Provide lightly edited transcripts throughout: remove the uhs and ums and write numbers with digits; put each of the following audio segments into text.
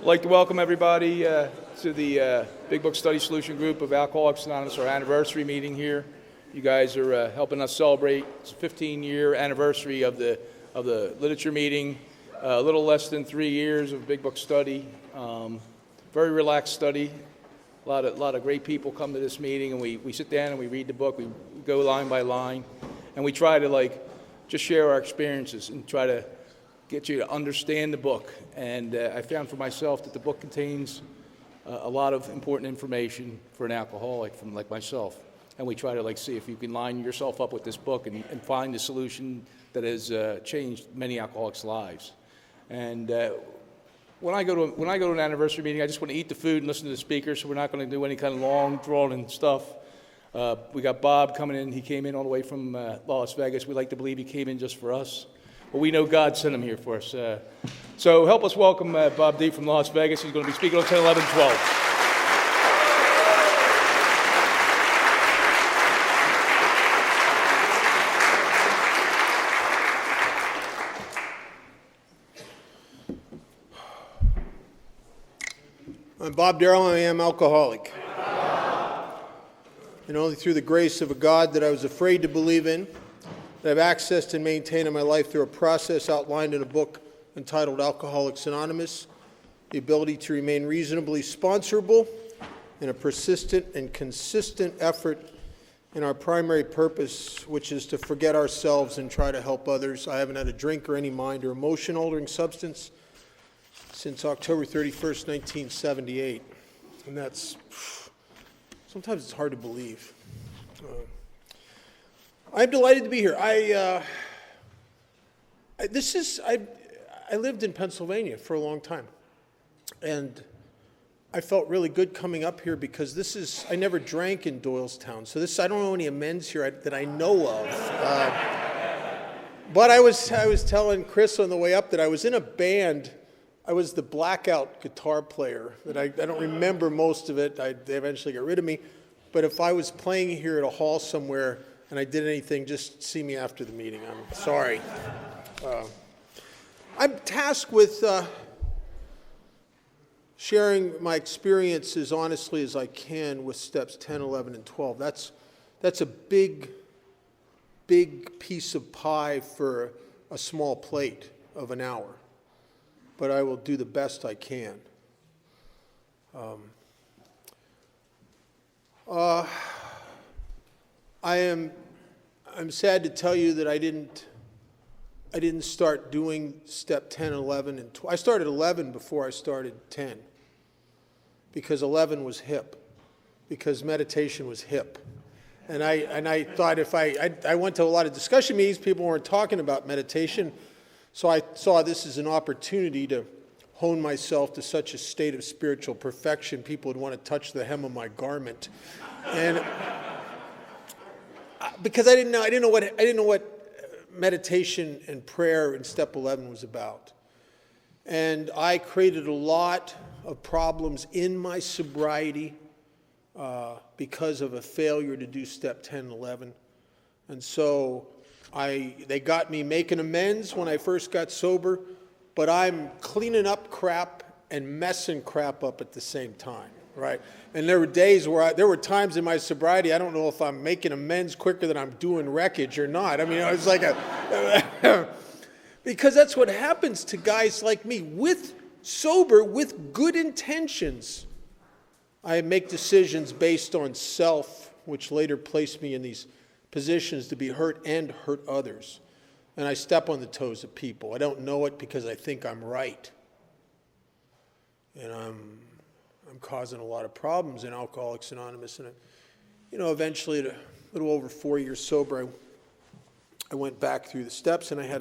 I'd like to welcome everybody to the Big Book Study Solution Group of Alcoholics Anonymous, our anniversary meeting here. You guys are helping us celebrate the 15-year anniversary of the literature meeting. A little less than 3 years of Big Book study. Very relaxed study. A lot of great people come to this meeting, and we sit down and we read the book. We go line by line, and we try to just share our experiences and try to get you to understand the book. And I found for myself that the book contains a lot of important information for an alcoholic like myself. And we try to see if you can line yourself up with this book and find the solution that has changed many alcoholics' lives. And when I go to an anniversary meeting, I just want to eat the food and listen to the speakers, so we're not going to do any kind of long, drawn-in stuff. We got Bob coming in. He came in all the way from Las Vegas. We like to believe he came in just for us. But we know God sent him here for us. So help us welcome Bob D. from Las Vegas. He's going to be speaking on 10, 11, 12. I'm Bob Darrell. I am alcoholic. And only through the grace of a God that I was afraid to believe in, that I've accessed and maintained in my life through a process outlined in a book entitled Alcoholics Anonymous, the ability to remain reasonably sponsorable in a persistent and consistent effort in our primary purpose, which is to forget ourselves and try to help others. I haven't had a drink or any mind or emotion-altering substance since October 31st, 1978. And that's, sometimes it's hard to believe. I'm delighted to be here. I lived in Pennsylvania for a long time. And I felt really good coming up here because I never drank in Doylestown. So I don't know any amends here that I know of. But I was telling Chris on the way up that I was in a band. I was the blackout guitar player. That I don't remember most of it. They eventually got rid of me. But if I was playing here at a hall somewhere and I did anything, just see me after the meeting. I'm sorry. I'm tasked with sharing my experience as honestly as I can with steps 10, 11, and 12. That's a big piece of pie for a small plate of an hour. But I will do the best I can. I'm sad to tell you that I didn't start doing step 10, 11, and 12. I started 11 before I started 10 because 11 was hip, because meditation was hip. And I thought if I went to a lot of discussion meetings, people weren't talking about meditation, so I saw this as an opportunity to hone myself to such a state of spiritual perfection, people would want to touch the hem of my garment. And because I didn't know what meditation and prayer in step 11 was about. And I created a lot of problems in my sobriety because of a failure to do step 10 and 11. And so they got me making amends when I first got sober, but I'm cleaning up crap and messing crap up at the same time, right? And there were days there were times in my sobriety, I don't know if I'm making amends quicker than I'm doing wreckage or not. I mean, it was like because that's what happens to guys like me, sober, with good intentions. I make decisions based on self, which later placed me in these positions to be hurt and hurt others. And I step on the toes of people. I don't know it because I think I'm right. And I'm causing a lot of problems in Alcoholics Anonymous. And, eventually, at a little over 4 years sober, I went back through the steps, and I had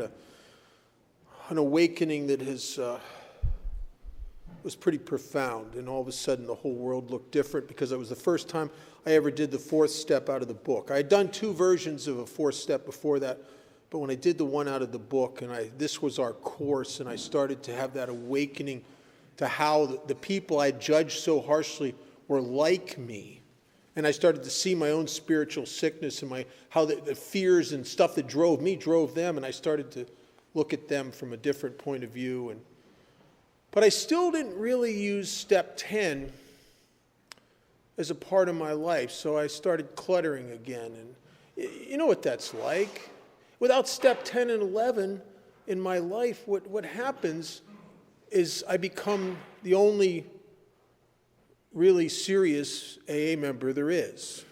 an awakening that was pretty profound. And all of a sudden, the whole world looked different because it was the first time I ever did the fourth step out of the book. I had done 2 versions of a fourth step before that, but when I did the one out of the book, and this was our course, and I started to have that awakening to how the people I judged so harshly were like me. And I started to see my own spiritual sickness and how the fears and stuff that drove me drove them, and I started to look at them from a different point of view. And But I still didn't really use step 10 as a part of my life, so I started cluttering again. And you know what that's like. Without step 10 and 11 in my life, what happens is I become the only really serious AA member there is.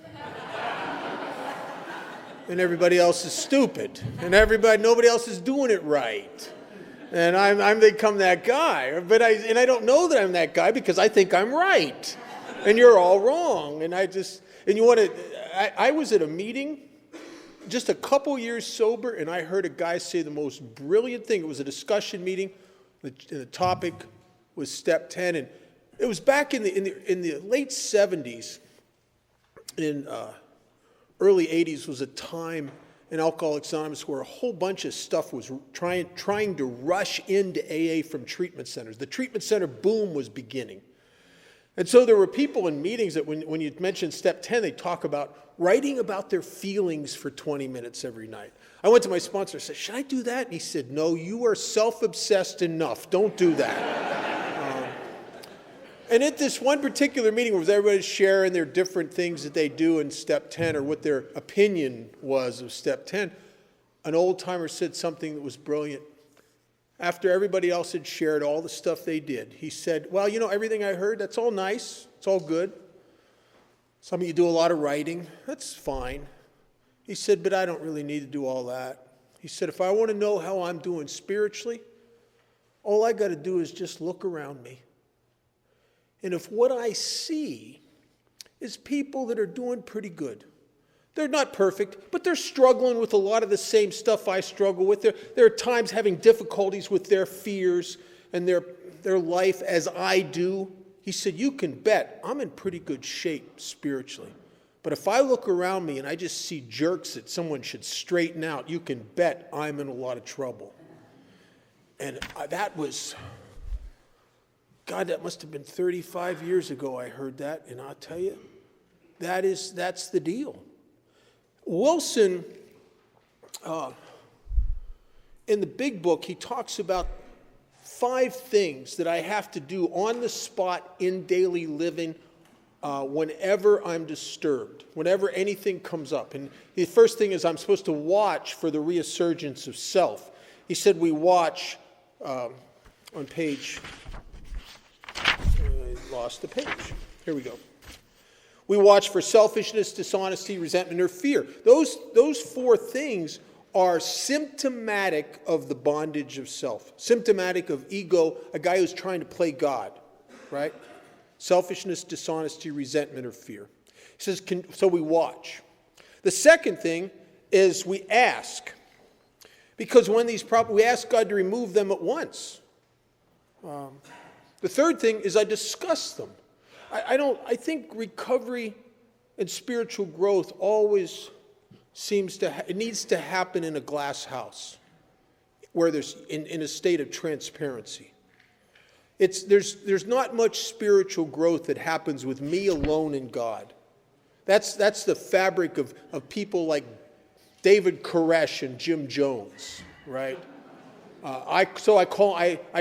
And everybody else is stupid. And nobody else is doing it right. And I'm become that guy. But I don't know that I'm that guy because I think I'm right. And you're all wrong. And I was at a meeting just a couple years sober, and I heard a guy say the most brilliant thing. It was a discussion meeting. The topic was step 10. And it was back in the late 70s. In early 80s was a time in Alcoholics Anonymous where a whole bunch of stuff was trying to rush into AA from treatment centers. The treatment center boom was beginning. And so there were people in meetings that when you mention step 10, they talk about writing about their feelings for 20 minutes every night. I went to my sponsor and said, should I do that? And he said, no, you are self-obsessed enough. Don't do that. And at this one particular meeting where everybody's sharing their different things that they do in step 10 or what their opinion was of step 10, an old-timer said something that was brilliant. After everybody else had shared all the stuff they did, he said, well, everything I heard, that's all nice. It's all good. Some of you do a lot of writing. That's fine. He said, but I don't really need to do all that. He said, if I want to know how I'm doing spiritually, all I got to do is just look around me. And if what I see is people that are doing pretty good, they're not perfect, but they're struggling with a lot of the same stuff I struggle with. There are times having difficulties with their fears and their life as I do. He said, you can bet I'm in pretty good shape spiritually. But if I look around me and I just see jerks that someone should straighten out, you can bet I'm in a lot of trouble. And that was, God, that must have been 35 years ago I heard that. And I'll tell you, that's the deal. Wilson, in the big book, he talks about 5 things that I have to do on the spot in daily living whenever I'm disturbed, whenever anything comes up. And the first thing is I'm supposed to watch for the resurgence of self. He said we watch on page, I lost the page. Here we go. We watch for selfishness, dishonesty, resentment, or fear. Those 4 things are symptomatic of the bondage of self, symptomatic of ego, a guy who's trying to play God, right? Selfishness, dishonesty, resentment, or fear. He says, so we watch. The second thing is we ask. Because when these problems, we ask God to remove them at once. The third thing is I discuss them. I think recovery and spiritual growth always it needs to happen in a glass house where there's in a state of transparency. There's not much spiritual growth that happens with me alone and God. That's the fabric of people like David Koresh and Jim Jones, right? I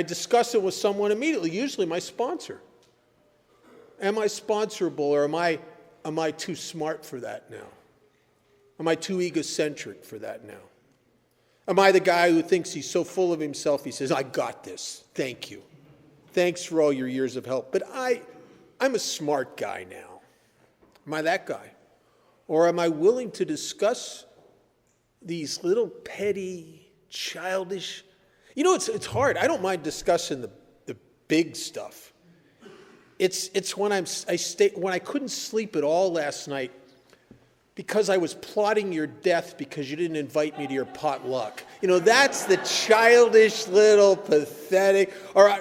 discuss it with someone immediately, usually my sponsor. Am I sponsorable, or am I too smart for that now? Am I too egocentric for that now? Am I the guy who thinks he's so full of himself, he says, I got this, thank you. Thanks for all your years of help. But I'm a smart guy now. Am I that guy? Or am I willing to discuss these little petty, childish... it's hard. I don't mind discussing the big stuff. It's when when I couldn't sleep at all last night because I was plotting your death because you didn't invite me to your potluck. That's the childish little pathetic. Or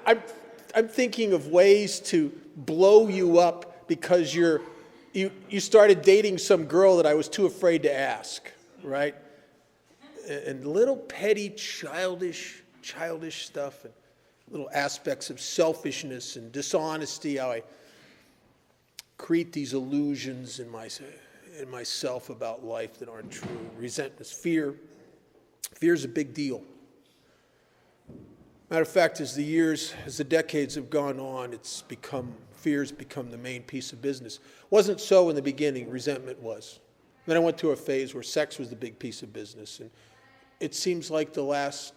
I'm thinking of ways to blow you up because you started dating some girl that I was too afraid to ask, right? And little petty childish stuff. And little aspects of selfishness and dishonesty, how I create these illusions in myself about life that aren't true. Resentment, fear. Fear is a big deal. Matter of fact, as the decades have gone on, fear's become the main piece of business. Wasn't so in the beginning, resentment was. Then I went through a phase where sex was the big piece of business. And it seems like the last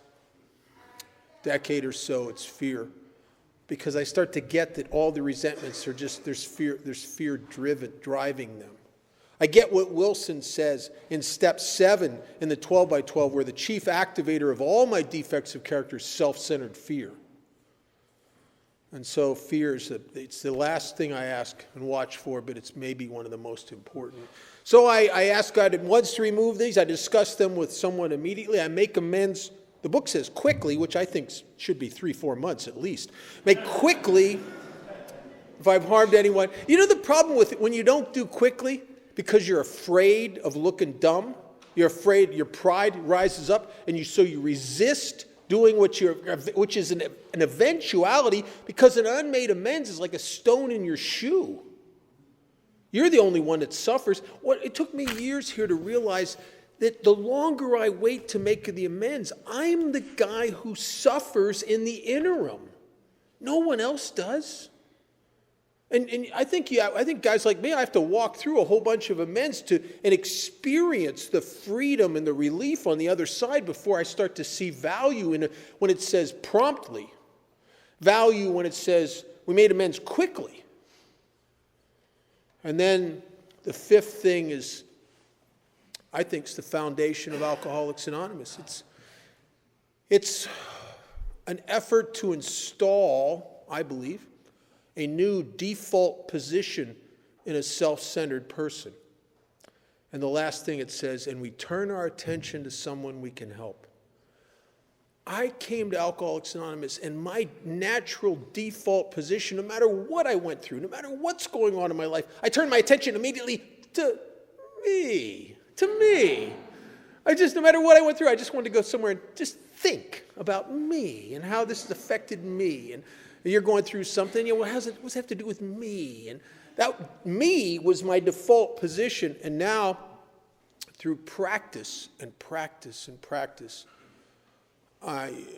decade or so, it's fear. Because I start to get that all the resentments are just, there's fear driving them. I get what Wilson says in step 7 in the 12 by 12, where the chief activator of all my defects of character is self-centered fear. And so fear it's the last thing I ask and watch for, but it's maybe one of the most important. So I ask God once to remove these. I discuss them with someone immediately. I make amends. The book says quickly, which I think should be 3-4 months at least. Make quickly if I've harmed anyone. You know the problem with it, when you don't do quickly, because you're afraid of looking dumb, you're afraid, your pride rises up, and so you resist doing which is an eventuality, because an unmade amends is like a stone in your shoe. You're the only one that suffers. It took me years here to realize that the longer I wait to make the amends, I'm the guy who suffers in the interim. No one else does. And I think guys like me, I have to walk through a whole bunch of amends and experience the freedom and the relief on the other side before I start to see value in it when it says promptly. Value when it says we made amends quickly. And then the fifth thing is, I think, it's the foundation of Alcoholics Anonymous. It's an effort to install, I believe, a new default position in a self-centered person. And the last thing it says, and we turn our attention to someone we can help. I came to Alcoholics Anonymous, and my natural default position, no matter what I went through, no matter what's going on in my life, I turned my attention immediately to me. No matter what I went through, I just wanted to go somewhere and just think about me and how this has affected me. And you're going through something, what's it have to do with me? And that me was my default position. And now, through practice and practice and practice,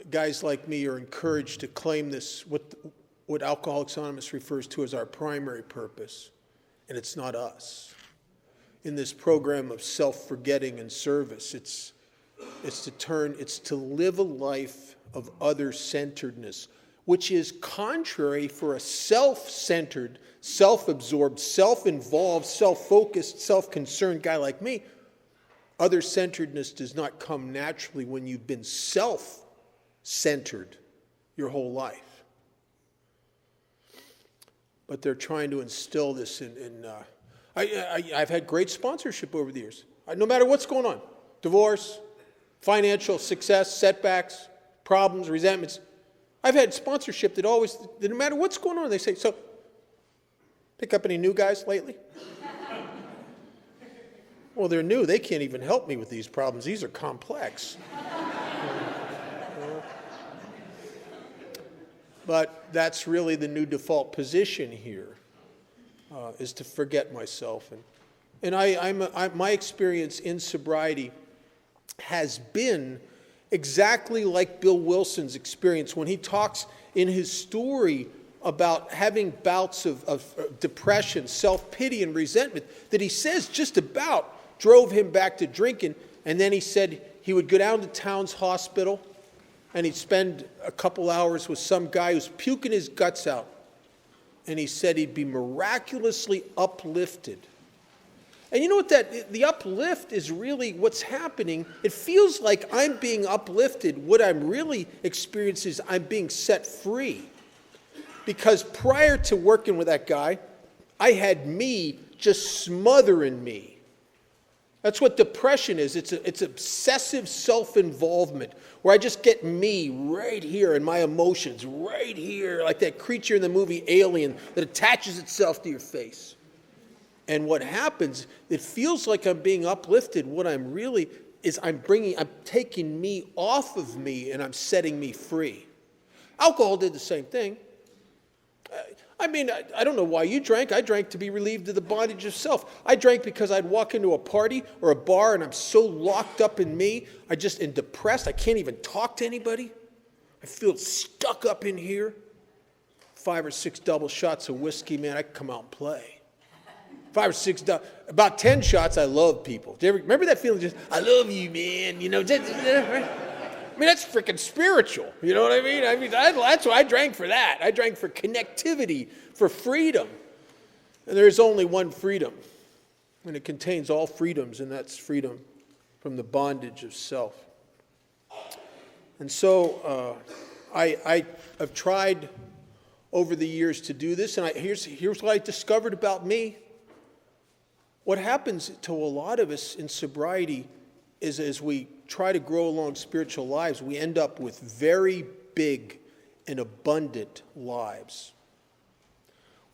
guys like me are encouraged to claim this, what Alcoholics Anonymous refers to as our primary purpose. And it's not us. In this program of self-forgetting and service, it's to live a life of other-centeredness, which is contrary for a self-centered, self-absorbed, self-involved, self-focused, self-concerned guy like me. Other-centeredness does not come naturally when you've been self-centered your whole life. But they're trying to instill this in I've had great sponsorship over the years. No matter what's going on, divorce, financial success, setbacks, problems, resentments, I've had sponsorship that no matter what's going on, they say, so, pick up any new guys lately? Well, they're new. They can't even help me with these problems. These are complex. But that's really the new default position here, is to forget myself. And my experience in sobriety has been exactly like Bill Wilson's experience when he talks in his story about having bouts of depression, self-pity, and resentment that he says just about drove him back to drinking. And then he said he would go down to Towns Hospital and he'd spend a couple hours with some guy who's puking his guts out. And he said he'd be miraculously uplifted. And you know what the uplift is really what's happening. It feels like I'm being uplifted. What I'm really experiencing is I'm being set free. Because prior to working with that guy, I had me just smothering me. That's what depression is. It's obsessive self-involvement where I just get me right here and my emotions right here, like that creature in the movie Alien that attaches itself to your face. And what happens, it feels like I'm being uplifted. What I'm really is I'm taking me off of me and I'm setting me free. Alcohol did the same thing. I don't know why you drank. I drank to be relieved of the bondage of self. I drank because I'd walk into a party or a bar and I'm so locked up in me, and depressed, I can't even talk to anybody. I feel stuck up in here. 5 or 6 double shots of whiskey, man, I could come out and play. 5 or 6, about 10 shots, I love people. Do you ever remember that feeling? Just, I love you, man. You know, right? I mean, that's freaking spiritual. You know what I mean? That's why I drank for that. I drank for connectivity, for freedom. And there is only one freedom. And it contains all freedoms, and that's freedom from the bondage of self. And so I have tried over the years to do this, and here's what I discovered about me. What happens to a lot of us in sobriety is as we try to grow along spiritual lives, we end up with very big and abundant lives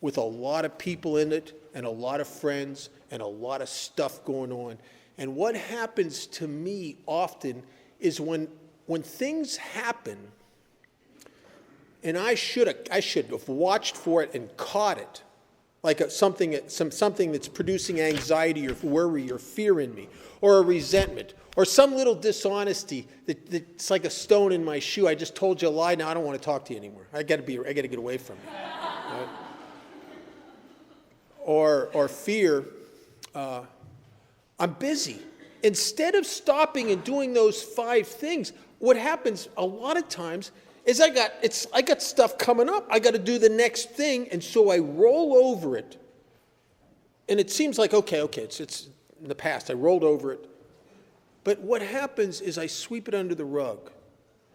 with a lot of people in it and a lot of friends and a lot of stuff going on. And what happens to me often is when things happen, and I should have watched for it and caught it, like something that's producing anxiety or worry or fear in me, or a resentment, or some little dishonesty that's like a stone in my shoe. I just told you a lie. Now I don't want to talk to you anymore. I got to get away from you. Right? Or fear. I'm busy. Instead of stopping and doing those 5 things, what happens a lot of times is I got stuff coming up. I got to do the next thing, and so I roll over it. And it seems like, okay, it's in the past. I rolled over it. But what happens is I sweep it under the rug.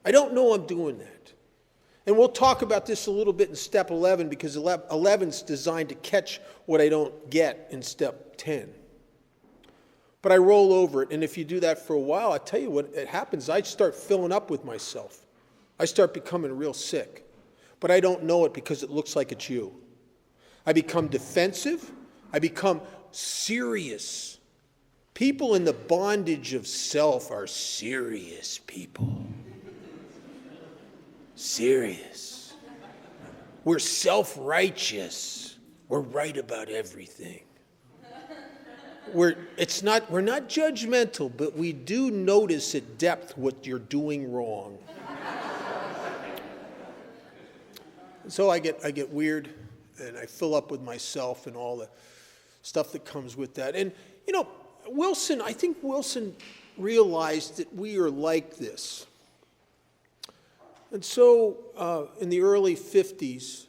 I don't know I'm doing that. And we'll talk about this a little bit in step 11, because 11's designed to catch what I don't get in step 10. But I roll over it, and if you do that for a while, I tell you what it happens. I start filling up with myself. I start becoming real sick. But I don't know it because it looks like it's you. I become defensive. I become serious. People in the bondage of self are serious people. Serious. We're self-righteous. We're right about everything. We're not judgmental, but we do notice at depth what you're doing wrong. So I get weird, and I fill up with myself and all the stuff that comes with that. And, you know, I think Wilson realized that we are like this. And so in the early 50s,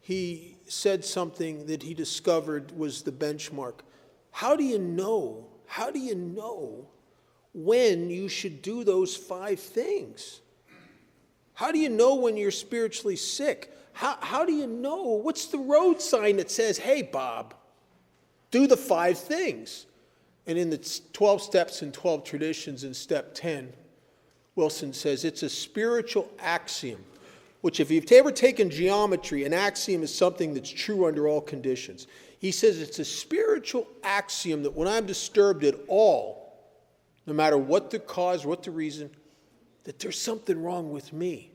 he said something that he discovered was the benchmark. How do you know when you should do those 5 things? How do you know when you're spiritually sick? How do you know? What's the road sign that says, hey, Bob, do the 5 things? And in the 12 steps and 12 traditions in step 10, Wilson says it's a spiritual axiom, which if you've ever taken geometry, an axiom is something that's true under all conditions. He says it's a spiritual axiom that when I'm disturbed at all, no matter what the cause, what the reason, that there's something wrong with me.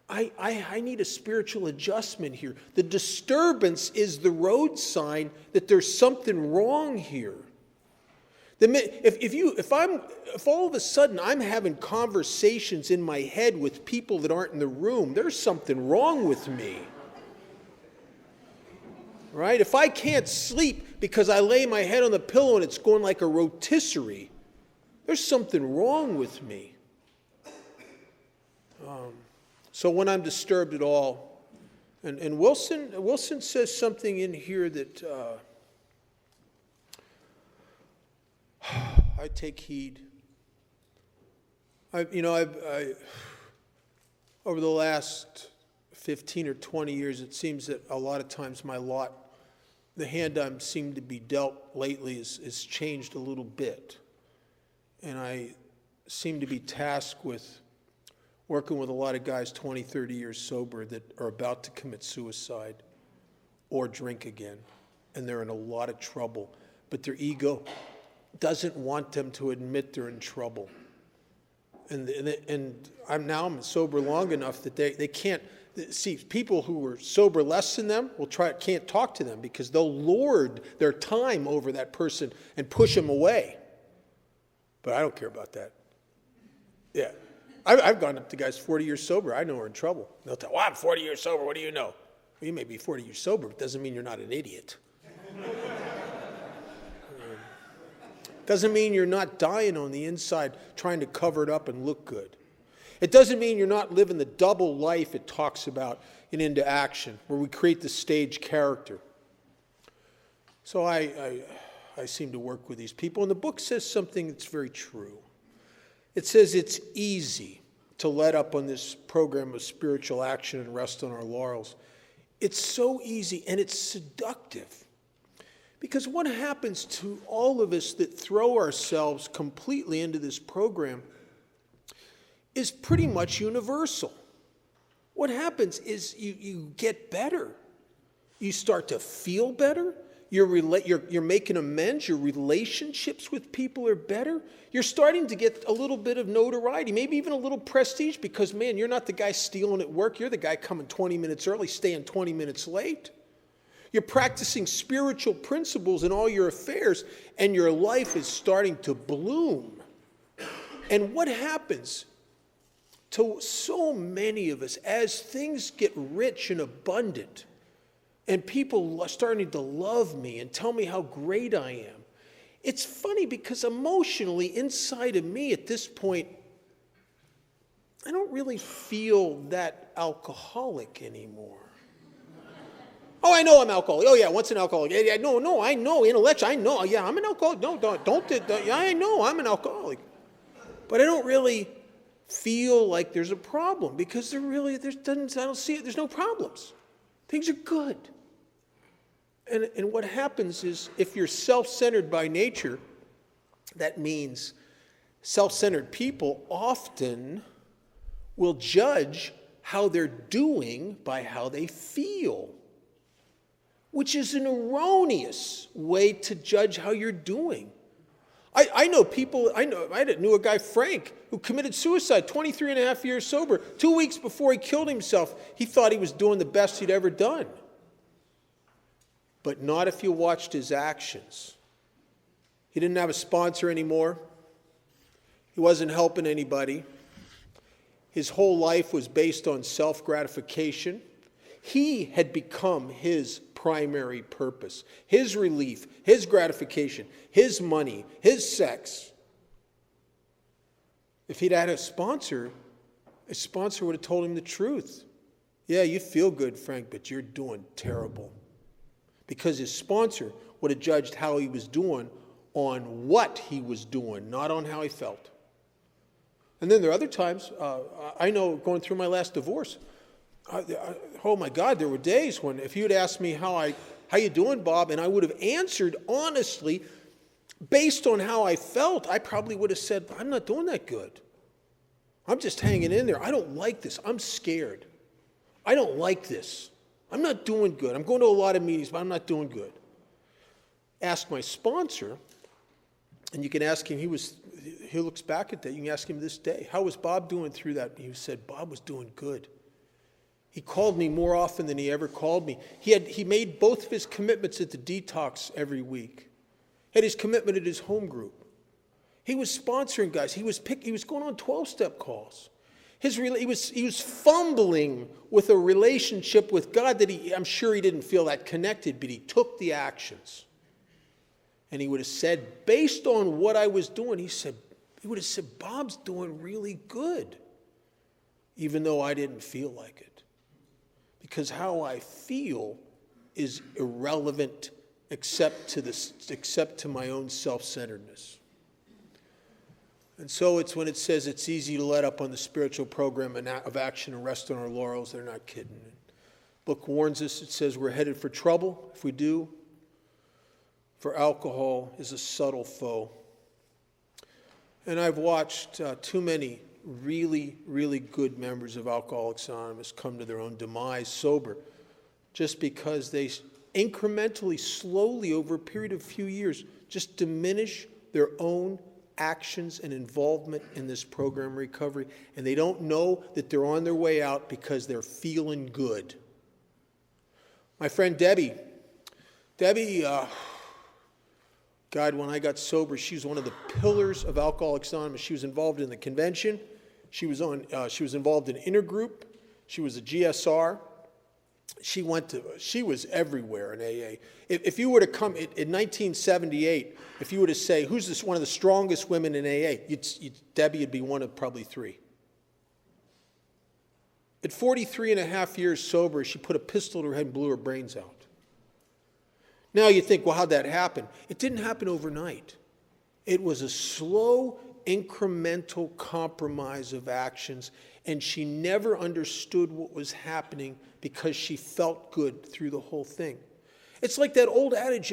I need a spiritual adjustment here. The disturbance is the road sign that there's something wrong here. If all of a sudden I'm having conversations in my head with people that aren't in the room, there's something wrong with me. Right? If I can't sleep because I lay my head on the pillow and it's going like a rotisserie, there's something wrong with me. So when I'm disturbed at all, and Wilson says something in here that I take heed. Over the last 15 or 20 years, it seems that a lot of times my lot, the hand I seem to be dealt lately is changed a little bit. And I seem to be tasked with working with a lot of guys 20, 30 years sober that are about to commit suicide or drink again. And they're in a lot of trouble. But their ego doesn't want them to admit they're in trouble. And I'm sober long enough that they can't see people who are sober less than them can't talk to them because they'll lord their time over that person and push them away. But I don't care about that. Yeah. I've gone up to guys 40 years sober. I know we're in trouble. They'll tell, well, I'm 40 years sober. What do you know? Well, you may be 40 years sober, but it doesn't mean you're not an idiot. Doesn't mean you're not dying on the inside trying to cover it up and look good. It doesn't mean you're not living the double life it talks about in Into Action, where we create the stage character. So I seem to work with these people, and the book says something that's very true. It says it's easy to let up on this program of spiritual action and rest on our laurels. It's so easy, and it's seductive. Because what happens to all of us that throw ourselves completely into this program is pretty much universal. What happens is you get better. You start to feel better. You're making amends. Your relationships with people are better. You're starting to get a little bit of notoriety, maybe even a little prestige, because, man, you're not the guy stealing at work. You're the guy coming 20 minutes early, staying 20 minutes late. You're practicing spiritual principles in all your affairs, and your life is starting to bloom. And what happens to so many of us as things get rich and abundant, and people are starting to love me and tell me how great I am? It's funny because emotionally, inside of me at this point, I don't really feel that alcoholic anymore. Oh, I know I'm alcoholic. Oh, yeah, once an alcoholic. Yeah, no, I know, intellectually, I know. Yeah, I'm an alcoholic. No, don't. Yeah, I know I'm an alcoholic. But I don't really feel like there's a problem, because I don't see it. There's no problems. Things are good. And what happens is, if you're self-centered by nature, that means self-centered people often will judge how they're doing by how they feel, which is an erroneous way to judge how you're doing. I know people, I knew a guy, Frank, who committed suicide, 23 and a half years sober. 2 weeks before he killed himself, he thought he was doing the best he'd ever done. But not if you watched his actions. He didn't have a sponsor anymore. He wasn't helping anybody. His whole life was based on self-gratification. He had become his primary purpose, his relief, his gratification, his money, his sex. If he'd had a sponsor would have told him the truth. Yeah, you feel good, Frank, but you're doing terrible. Because his sponsor would have judged how he was doing on what he was doing, not on how he felt. And then there are other times, I know going through my last divorce, oh my God, there were days when if you'd asked me how you doing, Bob, and I would have answered honestly based on how I felt, I probably would have said, I'm not doing that good. I'm just hanging in there. I don't like this. I'm scared. I don't like this. I'm not doing good. I'm going to a lot of meetings, but I'm not doing good. Ask my sponsor, and you can ask him, he looks back at that, you can ask him this day, how was Bob doing through that? He said, Bob was doing good. He called me more often than he ever called me. He made both of his commitments at the detox every week. Had his commitment at his home group. He was sponsoring guys. He was going on 12-step calls. He was fumbling with a relationship with God that I'm sure he didn't feel that connected, but he took the actions. And he would have said, based on what I was doing, he would have said, Bob's doing really good, even though I didn't feel like it. Because how I feel is irrelevant except to my own self-centeredness. And so it's when it says it's easy to let up on the spiritual program of action and rest on our laurels, they're not kidding. The book warns us, it says we're headed for trouble if we do. For alcohol is a subtle foe. And I've watched too many really, really good members of Alcoholics Anonymous come to their own demise sober just because they incrementally, slowly, over a period of a few years, just diminish their own actions and involvement in this program recovery, and they don't know that they're on their way out because they're feeling good. My friend Debbie, God, when I got sober, she was one of the pillars of Alcoholics Anonymous. She was involved in the convention. She was involved in intergroup. She was a GSR. She was everywhere in AA. If you were to come in 1978, if you were to say, who's one of the strongest women in AA, Debbie would be one of probably three. At 43 and a half years sober, she put a pistol to her head and blew her brains out. Now you think, well, how'd that happen? It didn't happen overnight. It was a slow, incremental compromise of actions, and she never understood what was happening because she felt good through the whole thing. It's like that old adage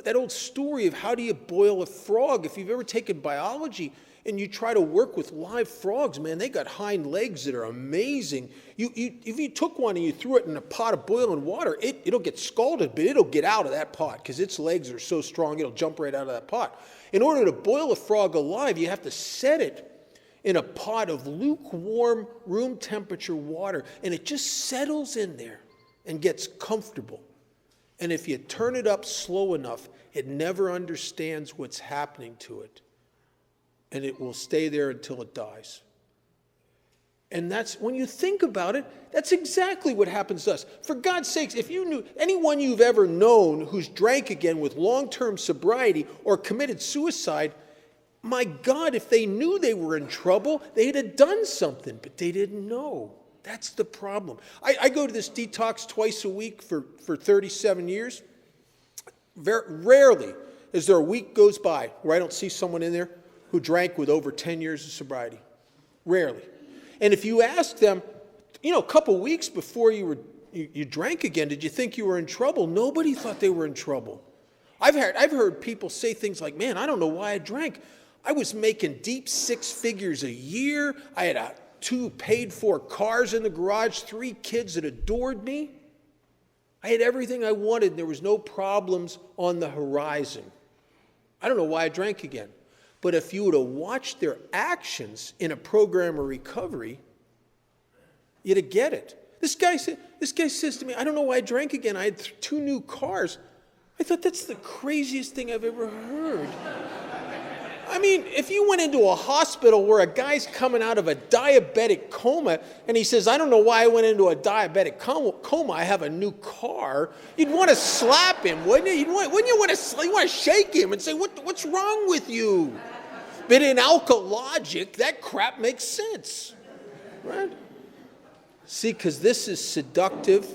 that old story of how do you boil a frog. If you've ever taken biology and you try to work with live frogs, man, they got hind legs that are amazing. If you took one and you threw it in a pot of boiling water, it'll get scalded, but it'll get out of that pot because its legs are so strong, it'll jump right out of that pot. In order to boil a frog alive, you have to set it in a pot of lukewarm, room temperature water, and it just settles in there and gets comfortable. And if you turn it up slow enough, it never understands what's happening to it. And it will stay there until it dies. And that's, when you think about it, that's exactly what happens to us. For God's sakes, if you knew anyone you've ever known who's drank again with long-term sobriety or committed suicide, my God, if they knew they were in trouble, they'd have done something, but they didn't know. That's the problem. I go to this detox twice a week for 37 years. Very rarely is there a week goes by where I don't see someone in there who drank with over 10 years of sobriety. Rarely. And if you ask them, a couple weeks before you drank again, did you think you were in trouble? Nobody thought they were in trouble. I've heard people say things like, man, I don't know why I drank. I was making deep six figures a year. I had 2 paid-for cars in the garage, 3 kids that adored me. I had everything I wanted, and there was no problems on the horizon. I don't know why I drank again. But if you would have watched their actions in a program of recovery, you'd have get it. This guy says to me, I don't know why I drank again. I had 2 new cars. I thought, that's the craziest thing I've ever heard. I mean, if you went into a hospital where a guy's coming out of a diabetic coma and he says, I don't know why I went into a diabetic coma, I have a new car, you'd want to slap him, wouldn't you? You want to shake him and say, what's wrong with you? But in alkalogic, that crap makes sense, right? See, because this is seductive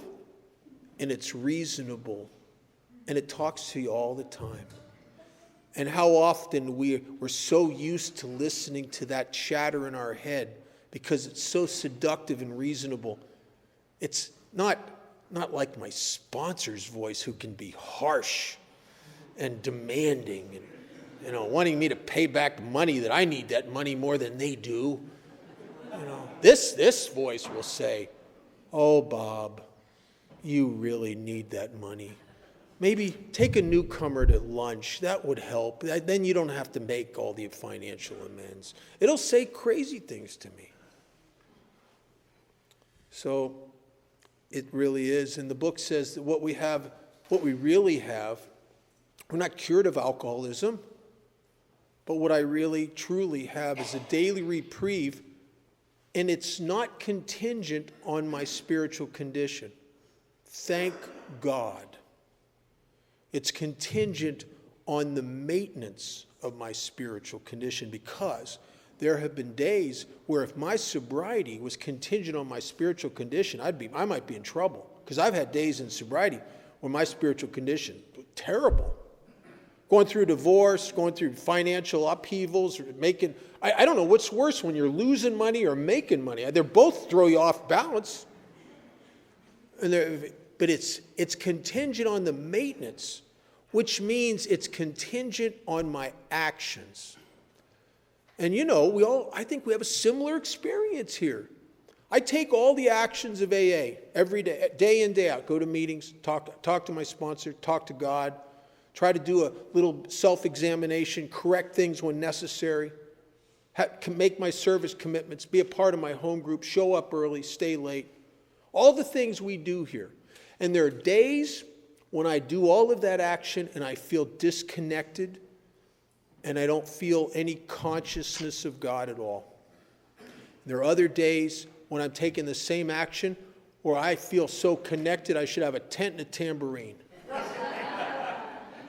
and it's reasonable and it talks to you all the time. And how often we're so used to listening to that chatter in our head because it's so seductive and reasonable. It's not like my sponsor's voice, who can be harsh and demanding and wanting me to pay back money that I need that money more than they do. This voice will say, oh, Bob, you really need that money. Maybe take a newcomer to lunch. That would help. Then you don't have to make all the financial amends. It'll say crazy things to me. So it really is. And the book says that what we really have, we're not cured of alcoholism, but what I really, truly have is a daily reprieve, and it's not contingent on my spiritual condition. Thank God. It's contingent on the maintenance of my spiritual condition, because there have been days where if my sobriety was contingent on my spiritual condition, I might be in trouble, because I've had days in sobriety where my spiritual condition was terrible. Going through divorce, going through financial upheavals, I don't know what's worse, when you're losing money or making money. They both throw you off balance. But it's contingent on the maintenance, which means it's contingent on my actions. And I think we have a similar experience here. I take all the actions of AA every day, day in, day out. Go to meetings, talk to my sponsor, talk to God, try to do a little self-examination, correct things when necessary, make my service commitments, be a part of my home group, show up early, stay late. All the things we do here. And there are days when I do all of that action and I feel disconnected and I don't feel any consciousness of God at all. There are other days when I'm taking the same action where I feel so connected I should have a tent and a tambourine.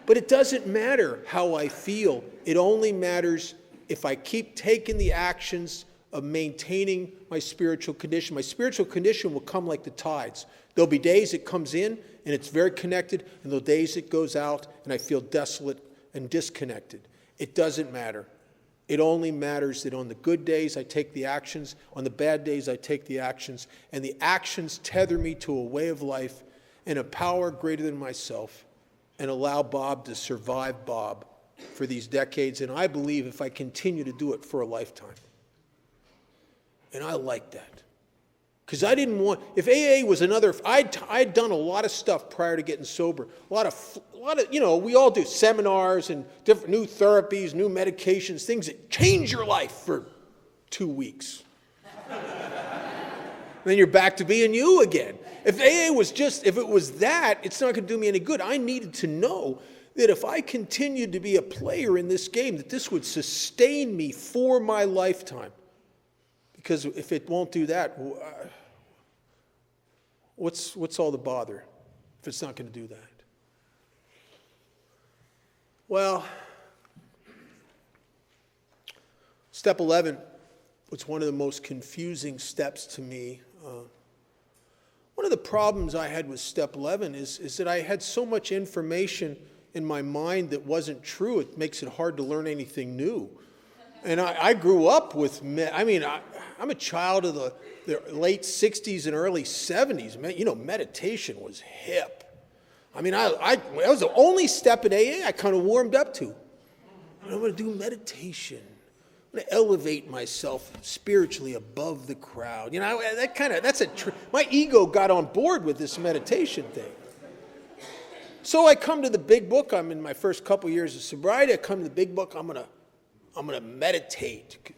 But it doesn't matter how I feel. It only matters if I keep taking the actions of maintaining my spiritual condition. My spiritual condition will come like the tides. There'll be days it comes in and it's very connected, and there'll be days it goes out and I feel desolate and disconnected. It doesn't matter. It only matters that on the good days I take the actions, on the bad days I take the actions, and the actions tether me to a way of life and a power greater than myself, and allow Bob to survive Bob for these decades. And I believe if I continue to do it for a lifetime. And I like that. Because I didn't want, if AA was another, I'd done a lot of stuff prior to getting sober. A lot of, we all do seminars and different new therapies, new medications, things that change your life for 2 weeks. And then you're back to being you again. If AA was if it was that, it's not going to do me any good. I needed to know that if I continued to be a player in this game, that this would sustain me for my lifetime. Because if it won't do that, what's all the bother if it's not going to do that? Well, step 11 was one of the most confusing steps to me. One of the problems I had with step 11 is that I had so much information in my mind that wasn't true. It makes it hard to learn anything new. And I grew up with, I'm a child of the late 60s and early 70s. Meditation was hip. That was the only step in AA I kind of warmed up to. I'm going to do meditation. I'm going to elevate myself spiritually above the crowd. My ego got on board with this meditation thing. So I come to the big book. I'm in my first couple years of sobriety. I come to the big book. I'm going to meditate.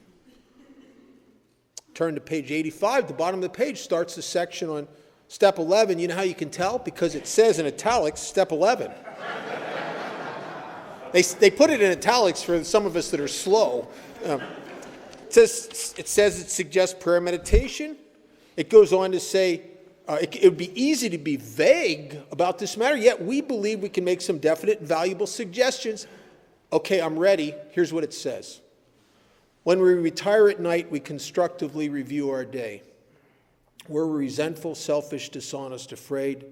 Turn to page 85. The bottom of the page starts the section on step 11. You know how you can tell? Because it says in italics, step 11. They put it in italics for some of us that are slow. It says it suggests prayer meditation. It goes on to say it would be easy to be vague about this matter, yet we believe we can make some definite and valuable suggestions. Okay, I'm ready. Here's what it says. When we retire at night, we constructively review our day. Were we resentful, selfish, dishonest, afraid?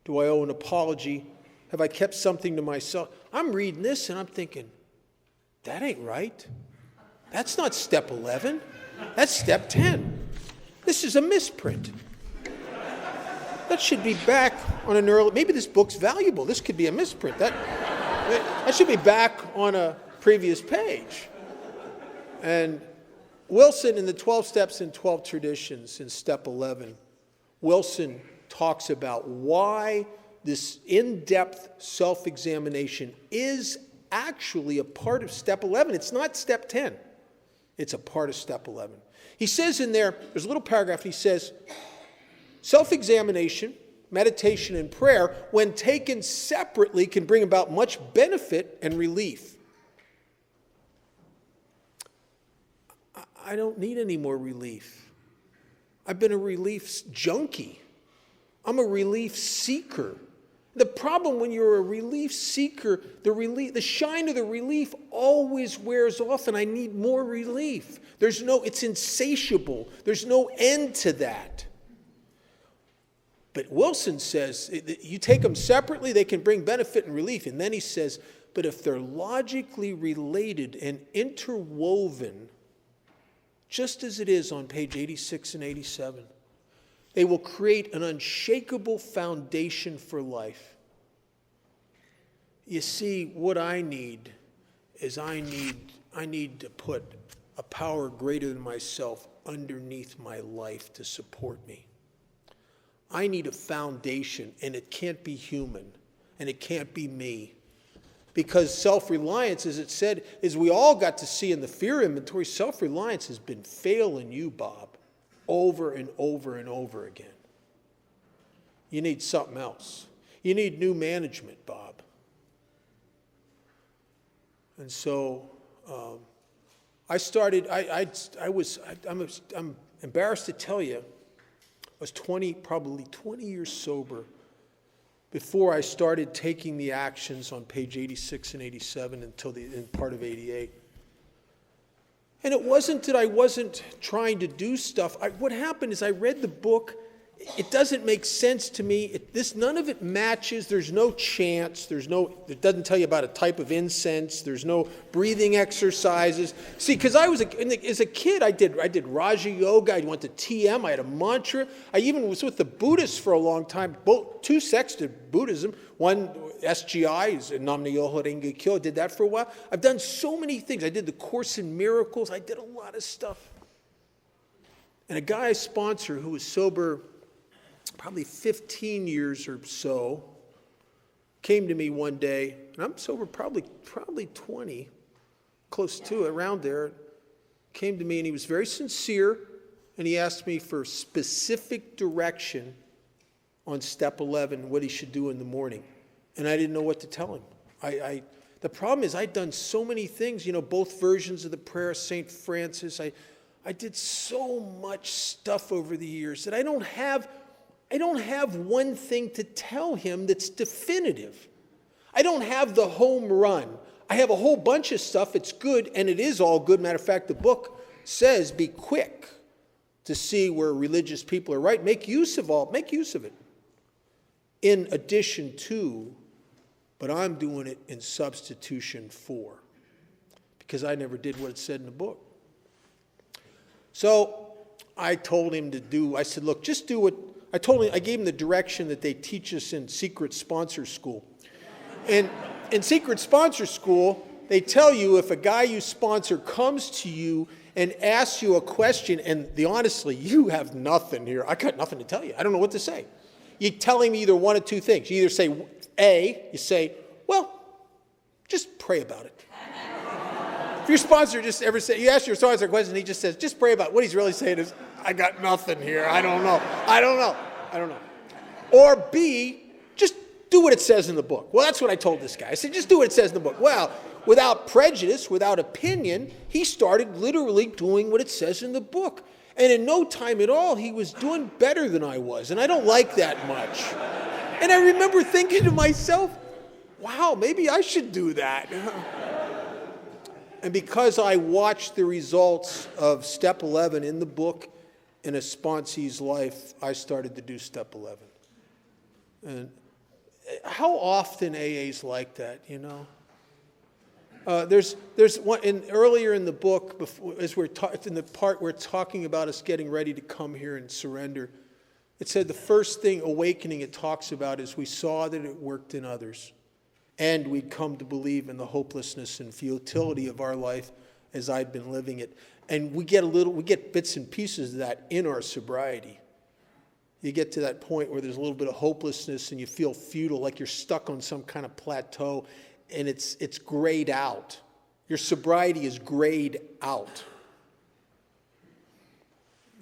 Do I owe an apology? Have I kept something to myself? I'm reading this and I'm thinking, that ain't right. That's not step 11. That's step 10. This is a misprint. That should be back on an early, maybe this book's valuable. This could be a misprint. That should be back on a previous page. And Wilson, in the 12 Steps and 12 Traditions, in step 11, Wilson talks about why this in-depth self-examination is actually a part of step 11. It's not step 10. It's a part of step 11. He says in there's a little paragraph, he says, self-examination, meditation, and prayer, when taken separately, can bring about much benefit and relief. I don't need any more relief. I've been a relief junkie. I'm a relief seeker. The problem when you're a relief seeker, the shine of the relief always wears off, and I need more relief. It's insatiable. There's no end to that. But Wilson says, you take them separately, they can bring benefit and relief. And then he says, but if they're logically related and interwoven, just as it is on page 86 and 87, they will create an unshakable foundation for life. You see, what I need is I need to put a power greater than myself underneath my life to support me. I need a foundation, and it can't be human, and it can't be me. Because self-reliance, as it said, as we all got to see in the fear inventory, self-reliance has been failing you, Bob, over and over and over again. You need something else. You need new management, Bob. And so I'm embarrassed to tell you, I was probably 20 years sober before I started taking the actions on page 86 and 87 in part of 88. And it wasn't that I wasn't trying to do stuff. What happened is I read the book. It doesn't make sense to me. None of it matches. There's no chants. It doesn't tell you about a type of incense. There's no breathing exercises. See, because as a kid, I did Raja Yoga. I went to TM. I had a mantra. I even was with the Buddhists for a long time. Two sects to Buddhism. One, SGI, is Nam Myoho Renge Kyo. I did that for a while. I've done so many things. I did the Course in Miracles. I did a lot of stuff. And a guy I sponsor who was sober probably 15 years or so, came to me one day, and I'm sober probably 20, close to around there, came to me and he was very sincere, and he asked me for specific direction on step 11, what he should do in the morning. And I didn't know what to tell him. The problem is I'd done so many things, both versions of the prayer of St. Francis. I did so much stuff over the years that I don't have one thing to tell him that's definitive. I don't have the home run. I have a whole bunch of stuff. It's good, and it is all good. Matter of fact, the book says be quick to see where religious people are right. Make use of it. In addition to, but I'm doing it in substitution for, because I never did what it said in the book. So I told him I said, look, just do what, I gave him the direction that they teach us in Secret Sponsor School. And in Secret Sponsor School, they tell you if a guy you sponsor comes to you and asks you a question, and honestly, you have nothing here. I got nothing to tell you. I don't know what to say. You tell him either one of two things. You either say, you say, well, just pray about it. If your sponsor you ask your sponsor a question, and he just says, just pray about it. What he's really saying is, I got nothing here. I don't know. Or B, just do what it says in the book. Well, that's what I told this guy. I said, just do what it says in the book. Well, without prejudice, without opinion, he started literally doing what it says in the book. And in no time at all, he was doing better than I was. And I don't like that much. And I remember thinking to myself, wow, maybe I should do that. And because I watched the results of step 11 in the book in a sponsee's life, I started to do step 11. And how often AA's like that, There's one earlier in the book, as in the part we're talking about us getting ready to come here and surrender. It said the first thing awakening it talks about is we saw that it worked in others, and we'd come to believe in the hopelessness and futility of our life as I'd been living it. And we get bits and pieces of that in our sobriety. You get to that point where there's a little bit of hopelessness and you feel futile, like you're stuck on some kind of plateau, and it's grayed out. Your sobriety is grayed out.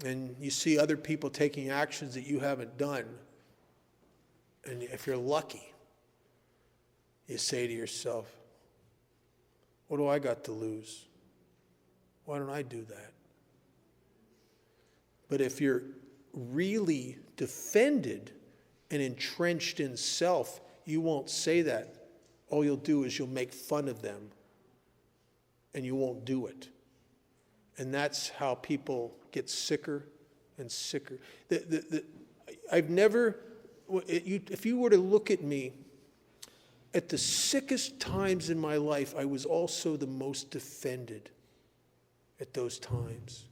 And you see other people taking actions that you haven't done. And if you're lucky, you say to yourself, what do I got to lose? Why don't I do that? But if you're really defended and entrenched in self, you won't say that. All you'll do is you'll make fun of them, and you won't do it. And that's how people get sicker and sicker. If you were to look at me, at the sickest times in my life, I was also the most defended at those times.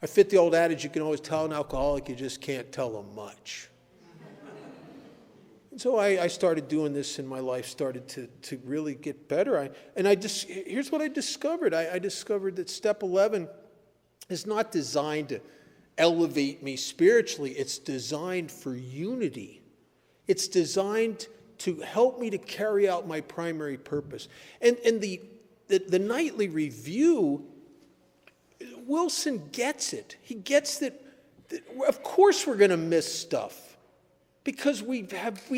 I fit the old adage, you can always tell an alcoholic, you just can't tell them much. And so I started doing this, and my life started to really get better. Here's what I discovered. I discovered that step 11 is not designed to elevate me spiritually. It's designed for unity. It's designed to help me to carry out my primary purpose. And the nightly review, Wilson gets it. He gets that of course we're going to miss stuff. Because we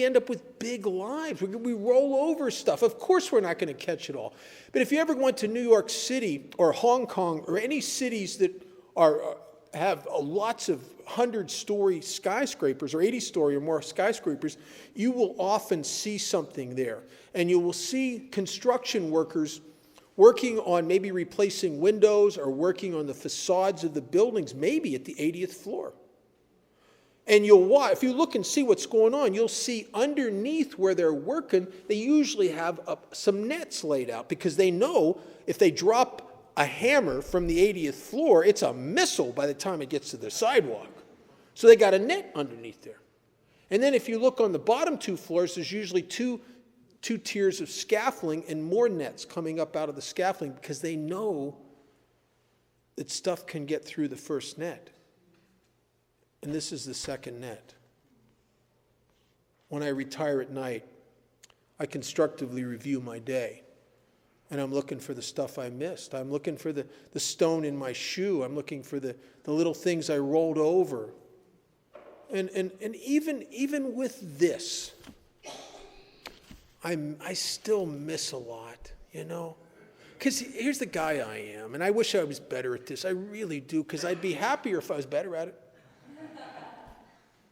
end up with big lives. We roll over stuff. Of course we're not going to catch it all. But if you ever went to New York City or Hong Kong or any cities that have lots of 100-story skyscrapers or 80-story or more skyscrapers, you will often see something there. And you will see construction workers working on maybe replacing windows or working on the facades of the buildings, maybe at the 80th floor. And you'll watch, if you look and see what's going on, you'll see underneath where they're working, they usually have some nets laid out because they know if they drop a hammer from the 80th floor, it's a missile by the time it gets to the sidewalk. So they got a net underneath there. And then if you look on the bottom 2 floors, there's usually two tiers of scaffolding and more nets coming up out of the scaffolding because they know that stuff can get through the first net. And this is the second net. When I retire at night, I constructively review my day. And I'm looking for the stuff I missed. I'm looking for the stone in my shoe. I'm looking for the little things I rolled over. And even with this, I still miss a lot, you know? Because here's the guy I am, and I wish I was better at this. I really do, because I'd be happier if I was better at it.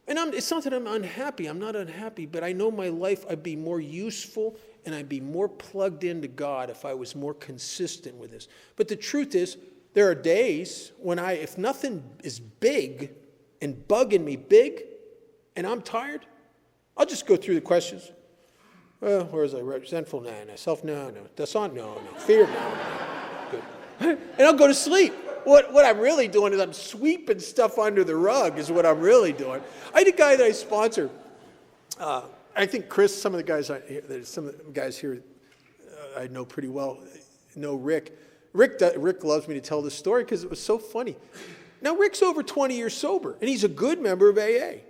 And it's not that I'm unhappy. I'm not unhappy, but I know my life, I'd be more useful and I'd be more plugged into God if I was more consistent with this. But the truth is, there are days when if nothing is big and bugging me big and I'm tired, I'll just go through the questions. Well, where is I? Resentful? No. Self? No. Dishonest? No. Fear? No. Good. And I'll go to sleep. What I'm really doing is I'm sweeping stuff under the rug is what I'm really doing. I had a guy that I sponsor. I think Chris, some of the guys here I know pretty well know Rick. Rick loves me to tell this story because it was so funny. Now, Rick's over 20 years sober, and he's a good member of AA.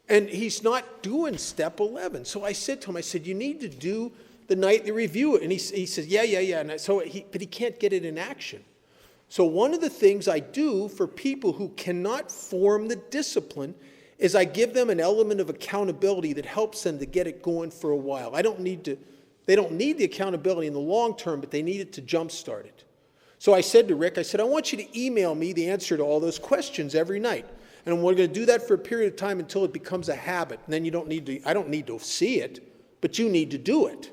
And he's not doing step 11. So I said to him, you need to do the nightly review. And he says, yeah. And but he can't get it in action. So one of the things I do for people who cannot form the discipline is I give them an element of accountability that helps them to get it going for a while. They don't need the accountability in the long term, but they need it to jumpstart it. So I said to Rick, I want you to email me the answer to all those questions every night. And we're going to do that for a period of time until it becomes a habit. And then I don't need to see it, but you need to do it.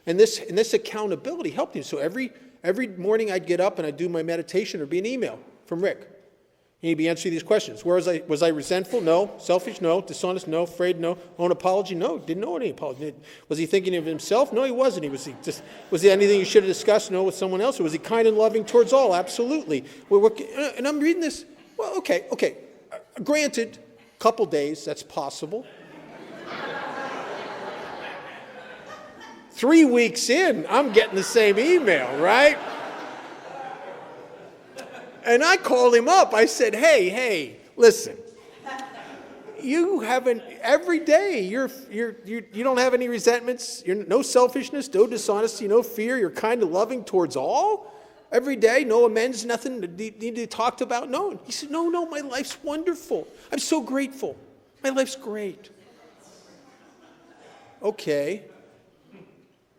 And this accountability helped him. So every morning I'd get up and I'd do my meditation or be an email from Rick. And he'd be answering these questions. Was I resentful? No. Selfish? No. Dishonest? No. Afraid? No. Owe an apology? No. Didn't owe any apology. Was he thinking of himself? No, he wasn't. Was there anything you should have discussed? No, with someone else? Or was he kind and loving towards all? Absolutely. And I'm reading this. Well, okay. Granted, a couple days, that's possible. 3 weeks in, I'm getting the same email, right? And I called him up. I said, hey, listen. You haven't, every day, you don't have any resentments, no selfishness, no dishonesty, no fear, you're kind of loving towards all? Every day, no amends, nothing need to be talked about? No. He said, no, my life's wonderful. I'm so grateful. My life's great. Okay.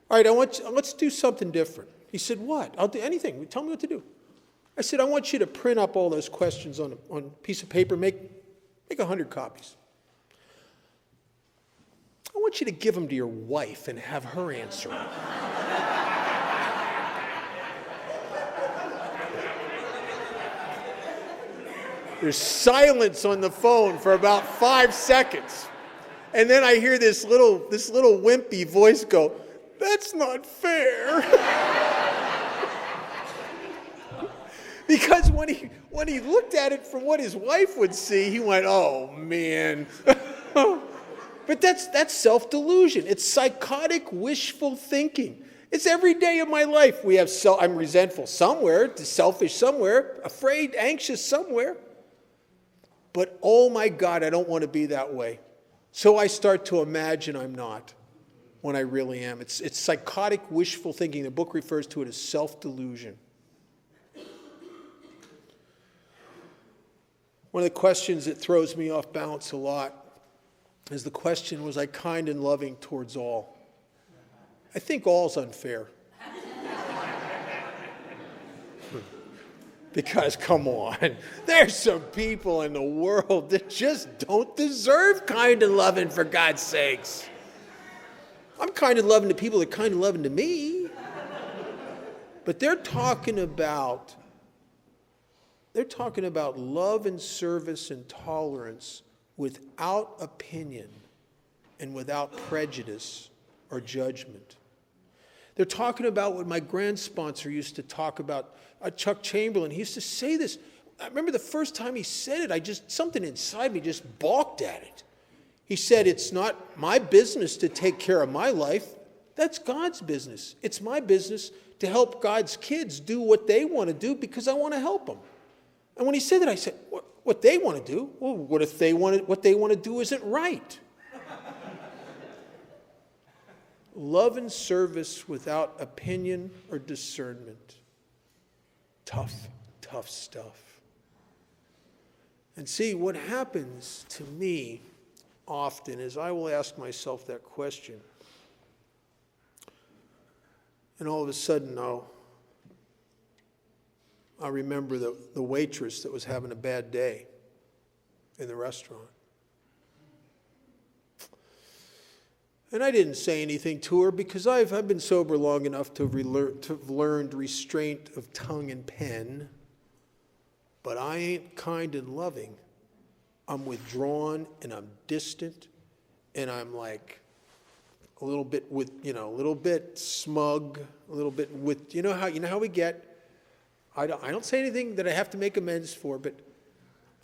All right, let's do something different. He said, what? I'll do anything. Tell me what to do. I said, I want you to print up all those questions on a piece of paper, make 100 copies. I want you to give them to your wife and have her answer them. There's silence on the phone for about 5 seconds. And then I hear this little wimpy voice go, "That's not fair." Because when he looked at it from what his wife would see, he went, "Oh man." But that's self-delusion. It's psychotic wishful thinking. It's every day of my life. I'm resentful somewhere, selfish somewhere, afraid, anxious somewhere. But oh my God, I don't want to be that way. So I start to imagine I'm not when I really am. It's psychotic wishful thinking. The book refers to it as self-delusion. One of the questions that throws me off balance a lot is the question, was I kind and loving towards all? I think all's unfair. Because, come on, there's some people in the world that just don't deserve kind and loving, for God's sakes. I'm kind and loving to people that are kind and loving to me. But they're talking about love and service and tolerance without opinion and without prejudice or judgment. They're talking about what my grand sponsor used to talk about, Chuck Chamberlain. He used to say this. I remember the first time he said it, something inside me just balked at it. He said, it's not my business to take care of my life. That's God's business. It's my business to help God's kids do what they want to do because I want to help them. And when he said that, I said, what they want to do? Well, what if what they want to do isn't right? Love and service without opinion or discernment. Tough, tough stuff. And see, what happens to me often is I will ask myself that question. And all of a sudden, I'll remember the waitress that was having a bad day in the restaurant. And I didn't say anything to her because I've been sober long enough to have learned restraint of tongue and pen. But I ain't kind and loving. I'm withdrawn and I'm distant and I'm like a little bit smug, a little bit with, you know how we get. I don't say anything that I have to make amends for, but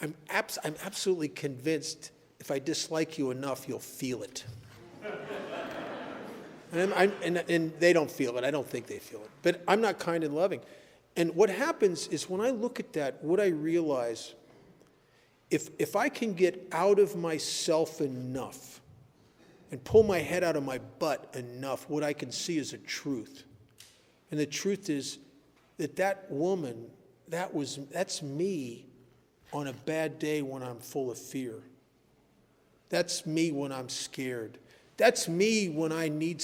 I'm absolutely convinced if I dislike you enough, you'll feel it. And they don't feel it. I don't think they feel it. But I'm not kind and loving. And what happens is when I look at that, what I realize, if I can get out of myself enough and pull my head out of my butt enough, what I can see is a truth. And the truth is that woman, that's me on a bad day when I'm full of fear. That's me when I'm scared. That's me when I need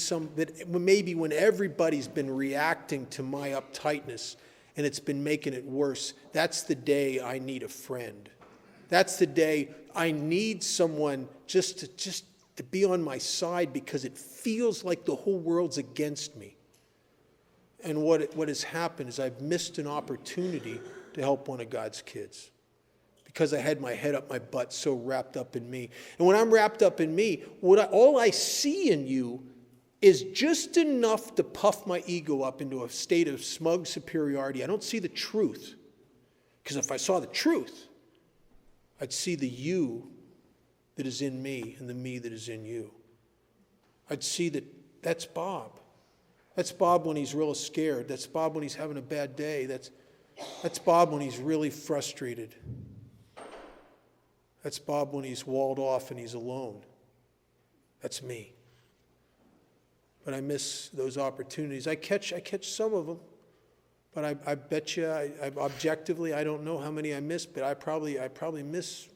maybe when everybody's been reacting to my uptightness and it's been making it worse. That's the day I need a friend. That's the day I need someone just to be on my side because it feels like the whole world's against me. And what has happened is I've missed an opportunity to help one of God's kids because I had my head up my butt so wrapped up in me. And when I'm wrapped up in me, all I see in you is just enough to puff my ego up into a state of smug superiority. I don't see the truth. Because if I saw the truth, I'd see the you that is in me and the me that is in you. I'd see that's Bob. That's Bob when he's real scared. That's Bob when he's having a bad day. That's Bob when he's really frustrated. That's Bob when he's walled off and he's alone. That's me. But I miss those opportunities. I catch some of them, but I bet you, objectively, I don't know how many I miss, but I probably miss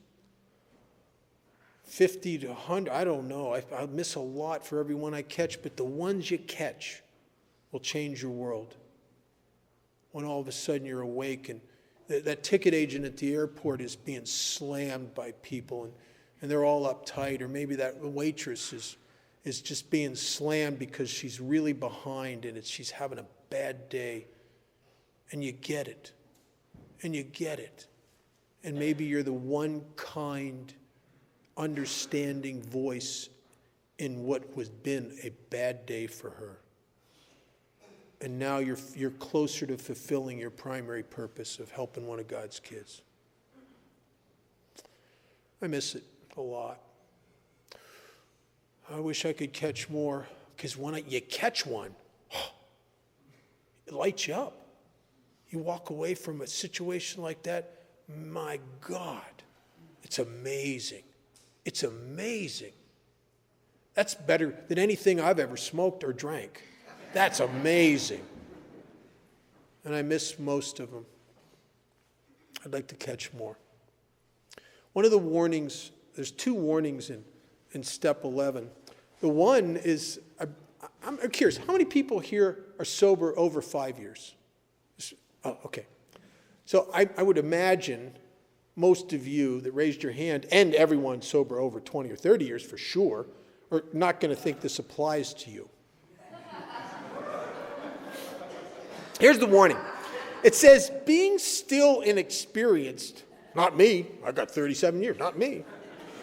50 to 100. I don't know. I miss a lot for every one I catch, but the ones you catch will change your world. When all of a sudden you're awake and that ticket agent at the airport is being slammed by people and they're all uptight, or maybe that waitress is just being slammed because she's really behind and she's having a bad day. And you get it. And you get it. And maybe you're the one kind, understanding voice in what was been a bad day for her. And now you're closer to fulfilling your primary purpose of helping one of God's kids. I miss it a lot. I wish I could catch more, because when you catch one, it lights you up. You walk away from a situation like that, my God, it's amazing. It's amazing. That's better than anything I've ever smoked or drank. That's amazing. And I miss most of them. I'd like to catch more. One of the warnings, there's two warnings in in step 11. The one is, I'm curious, how many people here are sober over 5 years? Oh, okay. So I would imagine most of you that raised your hand, and everyone sober over 20 or 30 years for sure, are not going to think this applies to you. Here's the warning. It says, being still inexperienced, not me, I got 37 years, not me.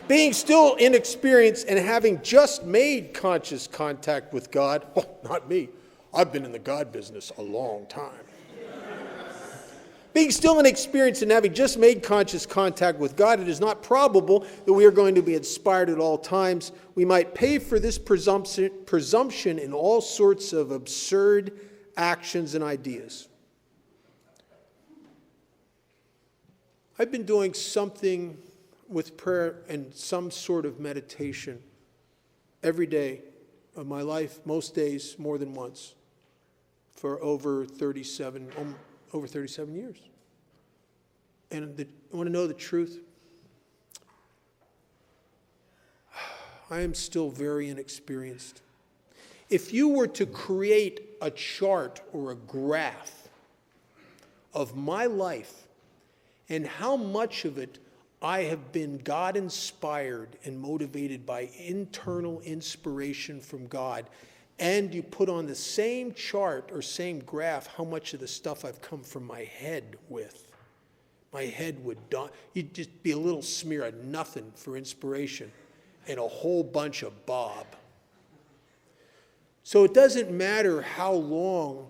Being still inexperienced and having just made conscious contact with God, well, not me, I've been in the God business a long time. Being still inexperienced and having just made conscious contact with God, it is not probable that we are going to be inspired at all times. We might pay for this presumption in all sorts of absurd actions and ideas. I've been doing something with prayer and some sort of meditation every day of my life, most days, more than once, for over 37 years. And I want to know the truth. I am still very inexperienced. If you were to create a chart or a graph of my life and how much of it I have been God-inspired and motivated by internal inspiration from God, and you put on the same chart or same graph how much of the stuff I've come from my head with, my head would die. You'd just be a little smear of nothing for inspiration and a whole bunch of Bob. So it doesn't matter how long,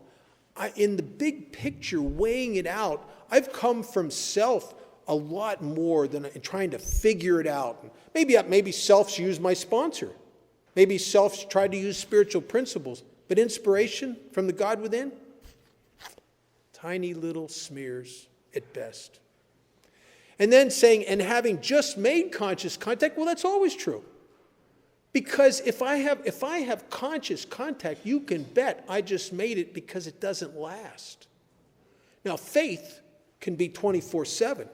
in the big picture, weighing it out, I've come from self a lot more than trying to figure it out. Maybe self's used my sponsor. Maybe self's tried to use spiritual principles. But inspiration from the God within? Tiny little smears at best. And then saying, and having just made conscious contact, well, that's always true. Because if I have conscious contact, you can bet I just made it because it doesn't last. Now, faith can be 24/7,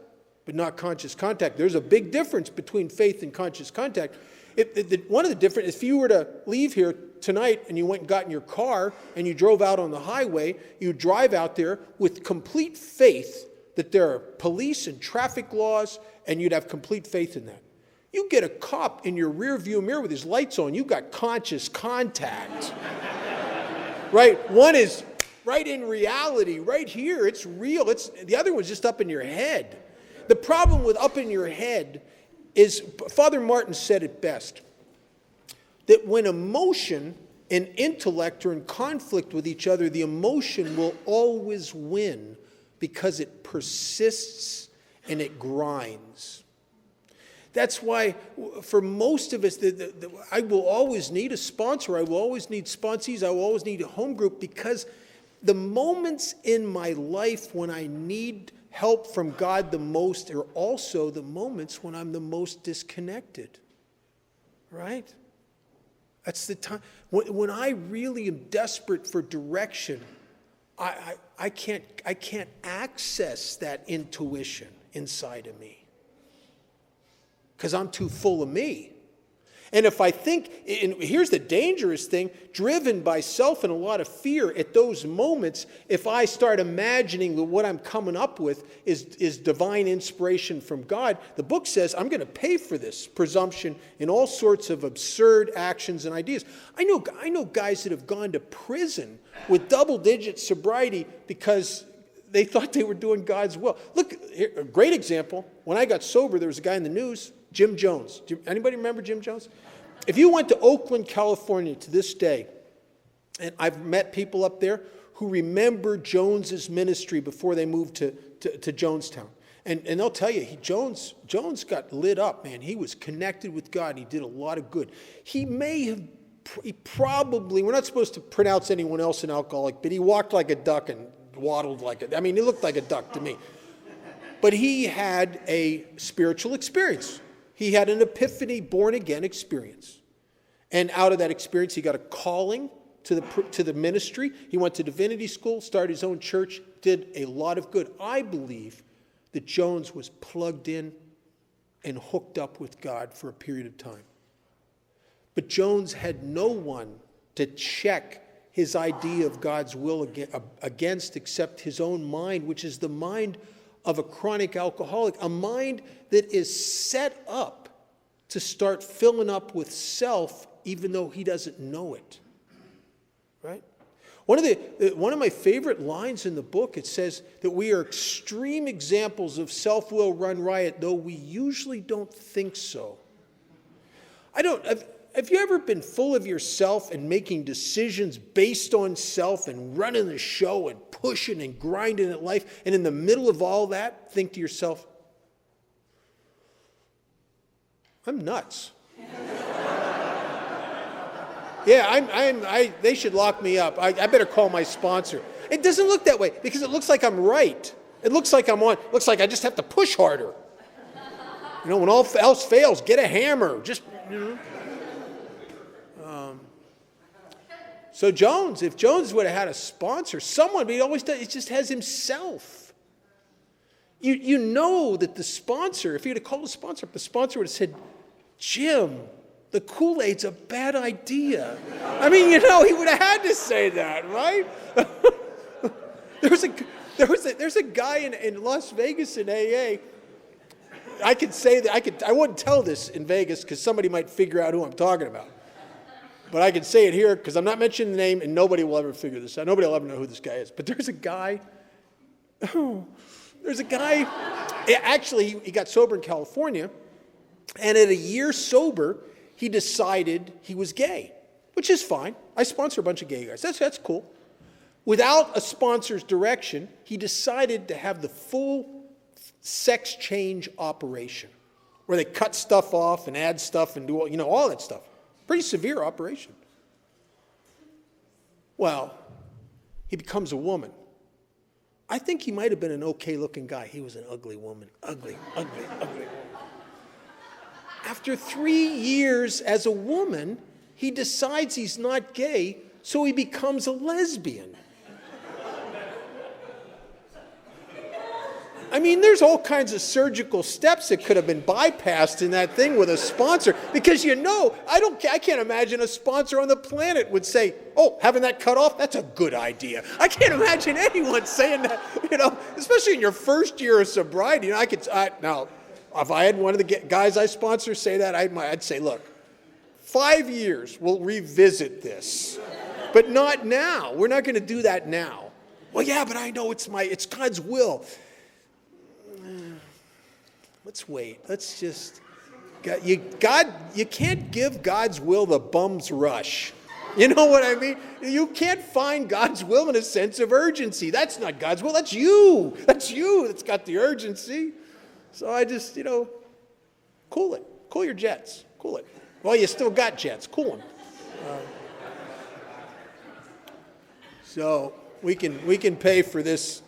but not conscious contact. There's a big difference between faith and conscious contact. One of the difference, if you were to leave here tonight and you went and got in your car and you drove out on the highway, you drive out there with complete faith that there are police and traffic laws, and you'd have complete faith in that. You get a cop in your rear view mirror with his lights on, you got conscious contact. Right? One is right in reality, right here, it's real. The other one's just up in your head. The problem with up in your head is, Father Martin said it best, that when emotion and intellect are in conflict with each other, the emotion will always win because it persists and it grinds. That's why, for most of us, I will always need a sponsor. I will always need sponsees. I will always need a home group, because the moments in my life when I need help from God the most are also the moments when I'm the most disconnected. Right? That's the time. When I really am desperate for direction, I can't access that intuition inside of me, because I'm too full of me. And if I think, and here's the dangerous thing, driven by self and a lot of fear at those moments, if I start imagining that what I'm coming up with is divine inspiration from God, the book says I'm going to pay for this presumption in all sorts of absurd actions and ideas. I know guys that have gone to prison with double-digit sobriety because they thought they were doing God's will. Look, here, a great example. When I got sober, there was a guy in the news, Jim Jones. Anybody remember Jim Jones? If you went to Oakland, California to this day, and I've met people up there who remember Jones's ministry before they moved to Doylestown. And they'll tell you, Jones got lit up, man. He was connected with God. He did a lot of good. He probably, we're not supposed to pronounce anyone else an alcoholic, but he walked like a duck and waddled like he looked like a duck to me. But he had a spiritual experience. He had an epiphany, born-again experience. And out of that experience, he got a calling to the ministry. He went to divinity school, started his own church, did a lot of good. I believe that Jones was plugged in and hooked up with God for a period of time. But Jones had no one to check his idea of God's will against except his own mind, which is the mind of a chronic alcoholic, a mind that is set up to start filling up with self even though he doesn't know it. Right? One of my favorite lines in the book, it says that we are extreme examples of self-will run riot, though we usually don't think so. Have you ever been full of yourself and making decisions based on self and running the show and pushing and grinding at life, and in the middle of all that, think to yourself, I'm nuts. Yeah, they should lock me up. I better call my sponsor. It doesn't look that way because it looks like I'm right. It looks like looks like I just have to push harder. When all else fails, get a hammer. So if Jones would have had a sponsor, someone, but he just has himself. You know that the sponsor, if he had called the sponsor up, the sponsor would have said, Jim, the Kool-Aid's a bad idea. I mean, he would have had to say that, right? There's a guy in Las Vegas in AA. I could say that I wouldn't tell this in Vegas because somebody might figure out who I'm talking about. But I can say it here because I'm not mentioning the name and nobody will ever figure this out. Nobody will ever know who this guy is. But there's a guy. Actually, he got sober in California. And at a year sober, he decided he was gay, which is fine. I sponsor a bunch of gay guys. That's cool. Without a sponsor's direction, he decided to have the full sex change operation, where they cut stuff off and add stuff and do all that stuff. Pretty severe operation. Well, he becomes a woman. I think he might have been an okay-looking guy. He was an ugly woman. Ugly woman. After 3 years as a woman, he decides he's not gay, so he becomes a lesbian. I mean, there's all kinds of surgical steps that could have been bypassed in that thing with a sponsor, because I can't imagine a sponsor on the planet would say, oh, having that cut off, that's a good idea. I can't imagine anyone saying that, especially in your first year of sobriety. Now, if I had one of the guys I sponsor say that, I'd say, look, 5 years, we'll revisit this, but not now. We're not going to do that now. Well, yeah, but I know it's God's will. Let's wait. Let's just, you can't give God's will the bum's rush. You know what I mean? You can't find God's will in a sense of urgency. That's not God's will. That's you. That's you that's got the urgency. So I just, cool it. Cool your jets. Cool it. Well, you still got jets. Cool them. So we can pay for this.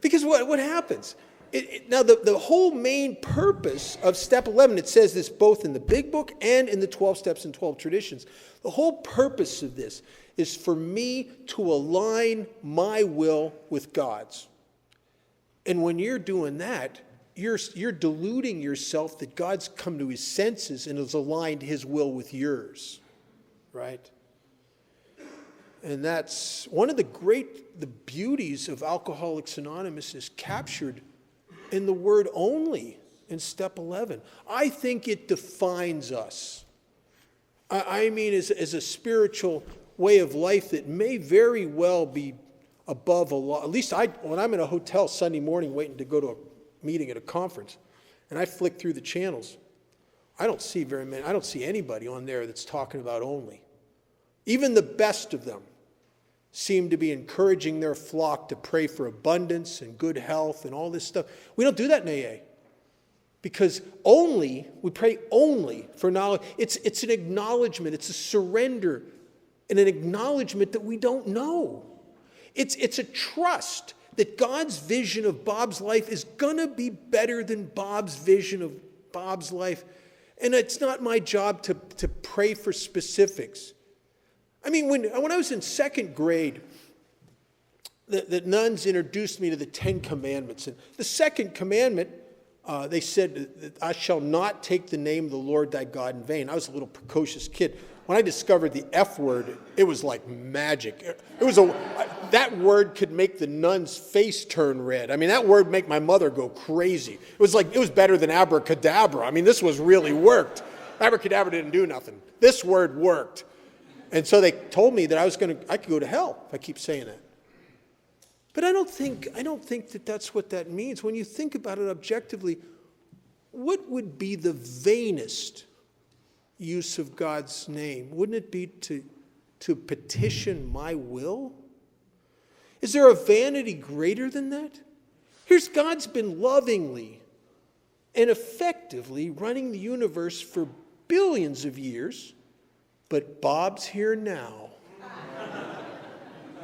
Because what happens? Now, the whole main purpose of Step 11, it says this both in the Big Book and in the 12 Steps and 12 Traditions. The whole purpose of this is for me to align my will with God's. And when you're doing that, you're deluding yourself that God's come to his senses and has aligned his will with yours, right? And that's one of the beauties of Alcoholics Anonymous is captured in the word only in Step 11. I think it defines us. I mean, as a spiritual way of life that may very well be above a law. At least when I'm in a hotel Sunday morning waiting to go to a meeting at a conference, and I flick through the channels, I don't see very many. I don't see anybody on there that's talking about only. Even the best of them seem to be encouraging their flock to pray for abundance and good health and all this stuff. We don't do that in AA. Because we pray only for knowledge. It's an acknowledgement, it's a surrender, and an acknowledgement that we don't know. It's a trust that God's vision of Bob's life is going to be better than Bob's vision of Bob's life. And it's not my job to pray for specifics. I mean, when I was in second grade, the nuns introduced me to the 10 Commandments. And the second commandment, they said that I shall not take the name of the Lord thy God in vain. I was a little precocious kid. When I discovered the F word, it was like magic. That word could make the nun's face turn red. I mean, that word make my mother go crazy. It was better than abracadabra. I mean, this was really worked. Abracadabra didn't do nothing. This word worked. And so they told me that I could go to hell if I keep saying that. But I don't think that that's what that means. When you think about it objectively, what would be the vainest use of God's name? Wouldn't it be to petition my will? Is there a vanity greater than that? Here's God's been lovingly and effectively running the universe for billions of years, but Bob's here now.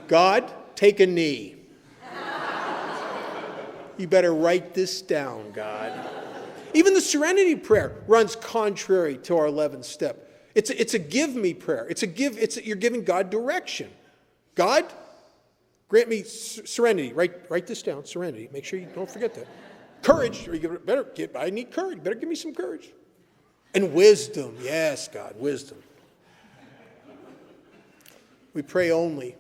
God, take a knee. You better write this down, God. Even the serenity prayer runs contrary to our 11th step. It's a give me prayer. You're giving God direction. God, grant me serenity. Write this down, serenity. Make sure you don't forget that. Courage. I need courage. Better give me some courage. And wisdom. Yes, God, wisdom. We pray only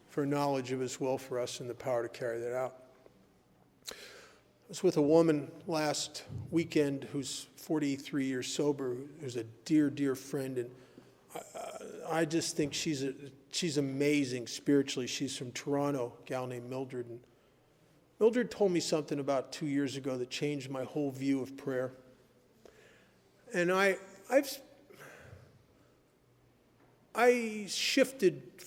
for knowledge of his will for us and the power to carry that out. I was with a woman last weekend who's 43 years sober, who's a dear, dear friend, and I just think she's amazing spiritually. She's from Toronto, a gal named Mildred. And Mildred told me something about 2 years ago that changed my whole view of prayer. And I shifted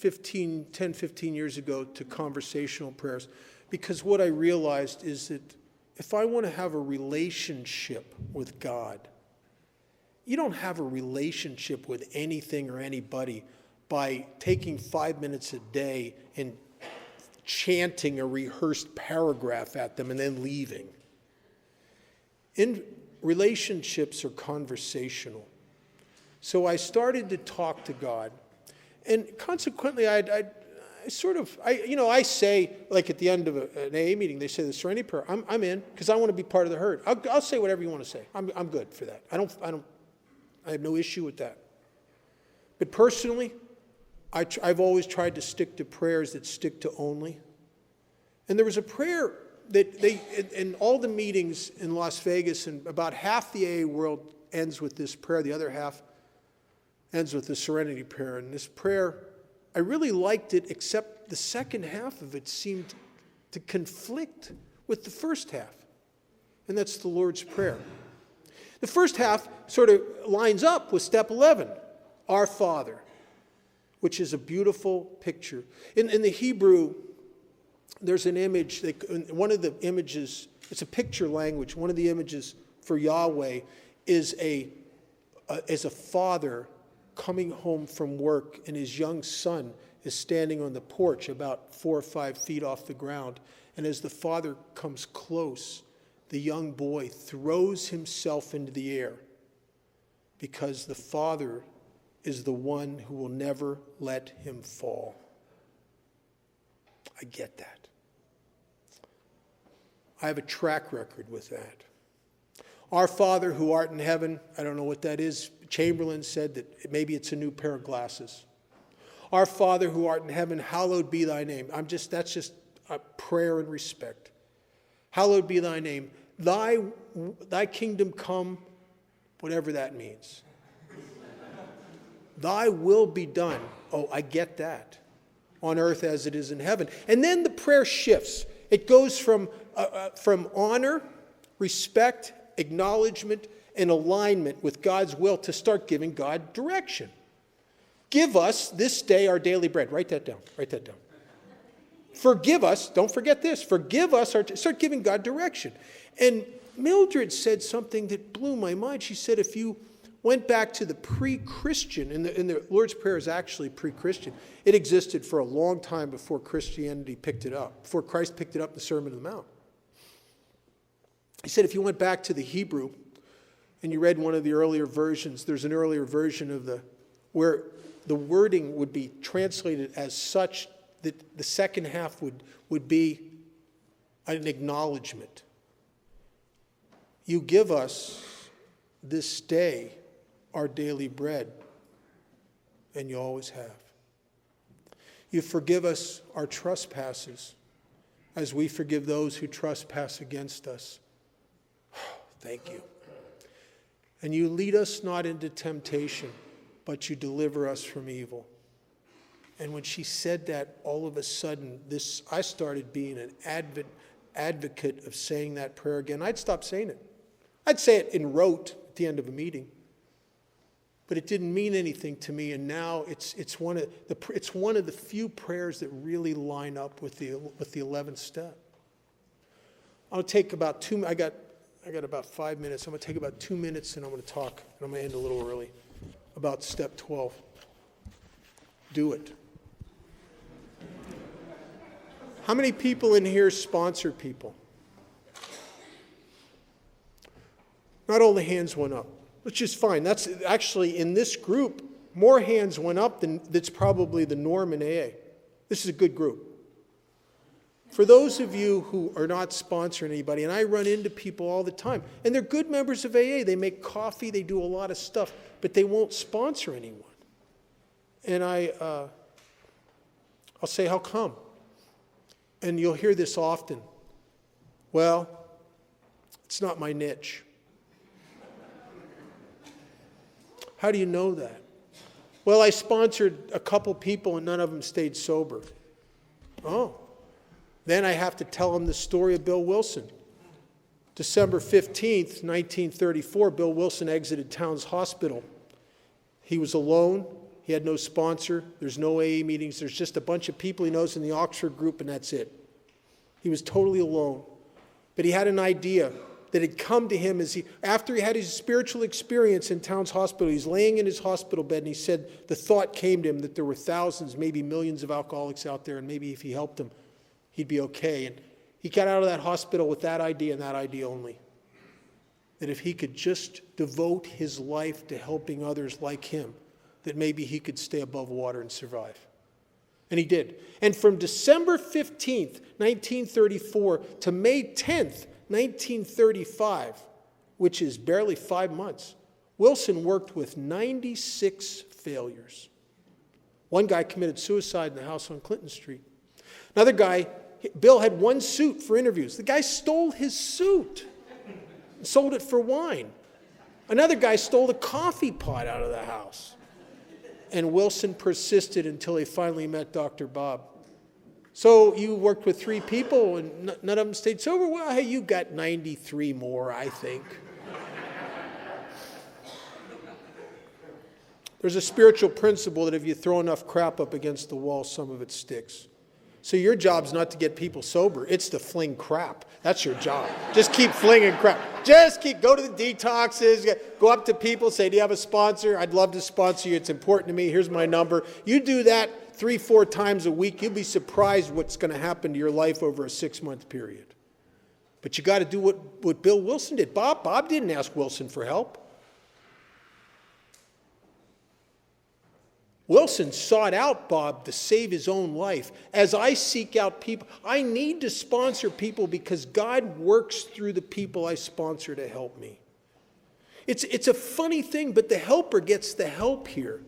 10, 15 years ago to conversational prayers because what I realized is that if I want to have a relationship with God, you don't have a relationship with anything or anybody by taking 5 minutes a day and chanting a rehearsed paragraph at them and then leaving. Relationships are conversational. So I started to talk to God. And consequently, I say, like at the end of an AA meeting, they say the serenity prayer. I'm in because I want to be part of the herd. I'll say whatever you want to say. I'm good for that. I have no issue with that. But personally, I've always tried to stick to prayers that stick to only. And there was a prayer that in all the meetings in Las Vegas, and about half the AA world ends with this prayer. The other half ends with the serenity prayer. And this prayer, I really liked it, except the second half of it seemed to conflict with the first half. And that's the Lord's Prayer. The first half sort of lines up with step 11, Our Father, which is a beautiful picture. In the Hebrew, there's an image, one of the images, it's a picture language, one of the images for Yahweh is a father coming home from work, and his young son is standing on the porch about 4 or 5 feet off the ground. And as the father comes close, the young boy throws himself into the air because the father is the one who will never let him fall. I get that. I have a track record with that. Our Father who art in heaven, I don't know what that is. Chamberlain said that maybe it's a new pair of glasses. Our Father who art in heaven, hallowed be thy name. That's just a prayer and respect. Hallowed be thy name. Thy kingdom come, whatever that means. Thy will be done. Oh, I get that. On earth as it is in heaven. And then the prayer shifts. It goes from honor, respect, acknowledgement, and alignment with God's will to start giving God direction. Give us this day our daily bread. Write that down. Write that down. Forgive us. Don't forget this. Forgive us. Start giving God direction. And Mildred said something that blew my mind. She said if you went back to the pre-Christian, and the Lord's Prayer is actually pre-Christian. It existed for a long time before Christianity picked it up, before Christ picked it up in the Sermon on the Mount. He said if you went back to the Hebrew and you read one of the earlier versions, there's an earlier version of where the wording would be translated as such that the second half would be an acknowledgement. You give us this day our daily bread, and you always have. You forgive us our trespasses as we forgive those who trespass against us. Thank you. And you lead us not into temptation, but you deliver us from evil. And when she said that, all of a sudden, I started being an advocate of saying that prayer again. I'd stop saying it. I'd say it in rote at the end of a meeting. But it didn't mean anything to me, and now it's one of the few prayers that really line up with the 11th step. I'll take about 2. I got about 5 minutes. I'm going to take about 2 minutes, and I'm going to talk. And I'm going to end a little early about step 12. Do it. How many people in here sponsor people? Not all the hands went up. Which is fine. That's actually, in this group, more hands went up than that's probably the norm in AA. This is a good group. For those of you who are not sponsoring anybody, and I run into people all the time, and they're good members of AA, they make coffee, they do a lot of stuff, but they won't sponsor anyone. And I'll say, how come? And you'll hear this often. Well, it's not my niche. How do you know that? Well, I sponsored a couple people and none of them stayed sober. Oh. Then I have to tell them the story of Bill Wilson. December 15th, 1934, Bill Wilson exited Towns Hospital. He was alone. He had no sponsor. There's no AA meetings. There's just a bunch of people he knows in the Oxford group, and that's it. He was totally alone. But he had an idea that had come to him after he had his spiritual experience in Towns Hospital. He's laying in his hospital bed, and he said the thought came to him that there were thousands, maybe millions of alcoholics out there, and maybe if he helped them, he'd be okay. And he got out of that hospital with that idea and that idea only. That if he could just devote his life to helping others like him, that maybe he could stay above water and survive. And he did. And from December 15th, 1934 to May 10th, 1935, which is barely 5 months, Wilson worked with 96 failures. One guy committed suicide in the house on Clinton Street. Another guy, Bill had one suit for interviews. The guy stole his suit and sold it for wine. Another guy stole the coffee pot out of the house. And Wilson persisted until he finally met Dr. Bob. So you worked with 3 people and none of them stayed sober? Well, hey, you got 93 more, I think. There's a spiritual principle that if you throw enough crap up against the wall, some of it sticks. So your job's not to get people sober. It's to fling crap. That's your job. Just keep flinging crap. Go to the detoxes. Go up to people. Say, do you have a sponsor? I'd love to sponsor you. It's important to me. Here's my number. You do that 3-4 times a week. You'll be surprised what's going to happen to your life over a 6-month period. But you got to do what Bill Wilson did. Bob didn't ask Wilson for help. Wilson sought out Bob to save his own life. As I seek out people, I need to sponsor people because God works through the people I sponsor to help me. It's a funny thing, but the helper gets the help here.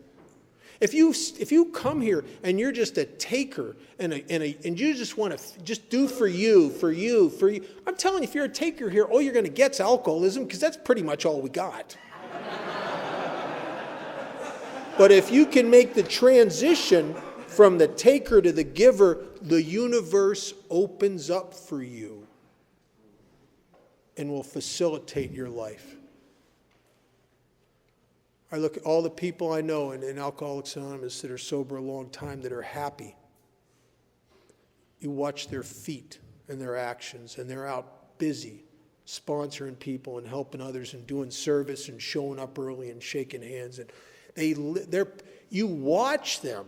If you come here and you're just a taker and you just want to just do for you, I'm telling you, if you're a taker here, all you're going to get is alcoholism because that's pretty much all we got. But if you can make the transition from the taker to the giver, the universe opens up for you and will facilitate your life. I look at all the people I know in Alcoholics Anonymous that are sober a long time that are happy. You watch their feet and their actions, and they're out busy sponsoring people and helping others and doing service and showing up early and shaking hands. And you watch them,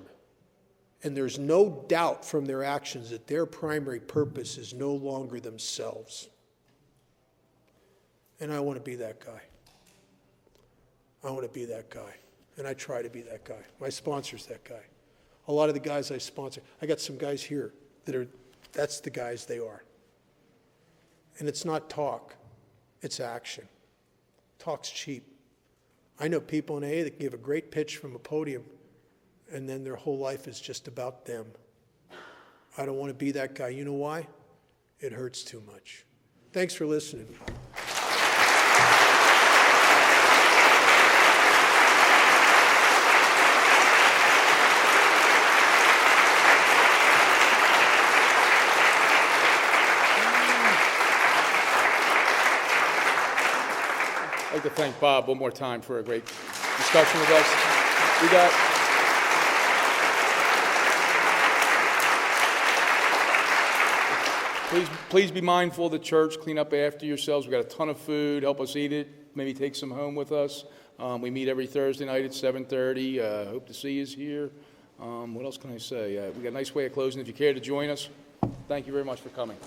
and there's no doubt from their actions that their primary purpose is no longer themselves. And I want to be that guy. I want to be that guy. And I try to be that guy. My sponsor's that guy. A lot of the guys I sponsor, I got some guys here that's the guys they are. And it's not talk. It's action. Talk's cheap. I know people in AA that give a great pitch from a podium, and then their whole life is just about them. I don't want to be that guy. You know why? It hurts too much. Thanks for listening. I'd like to thank Bob one more time for a great discussion with us. Please be mindful of the church. Clean up after yourselves. We've got a ton of food. Help us eat it. Maybe take some home with us. We meet every Thursday night at 7:30. Hope to see you here. What else can I say? We got a nice way of closing. If you care to join us, thank you very much for coming.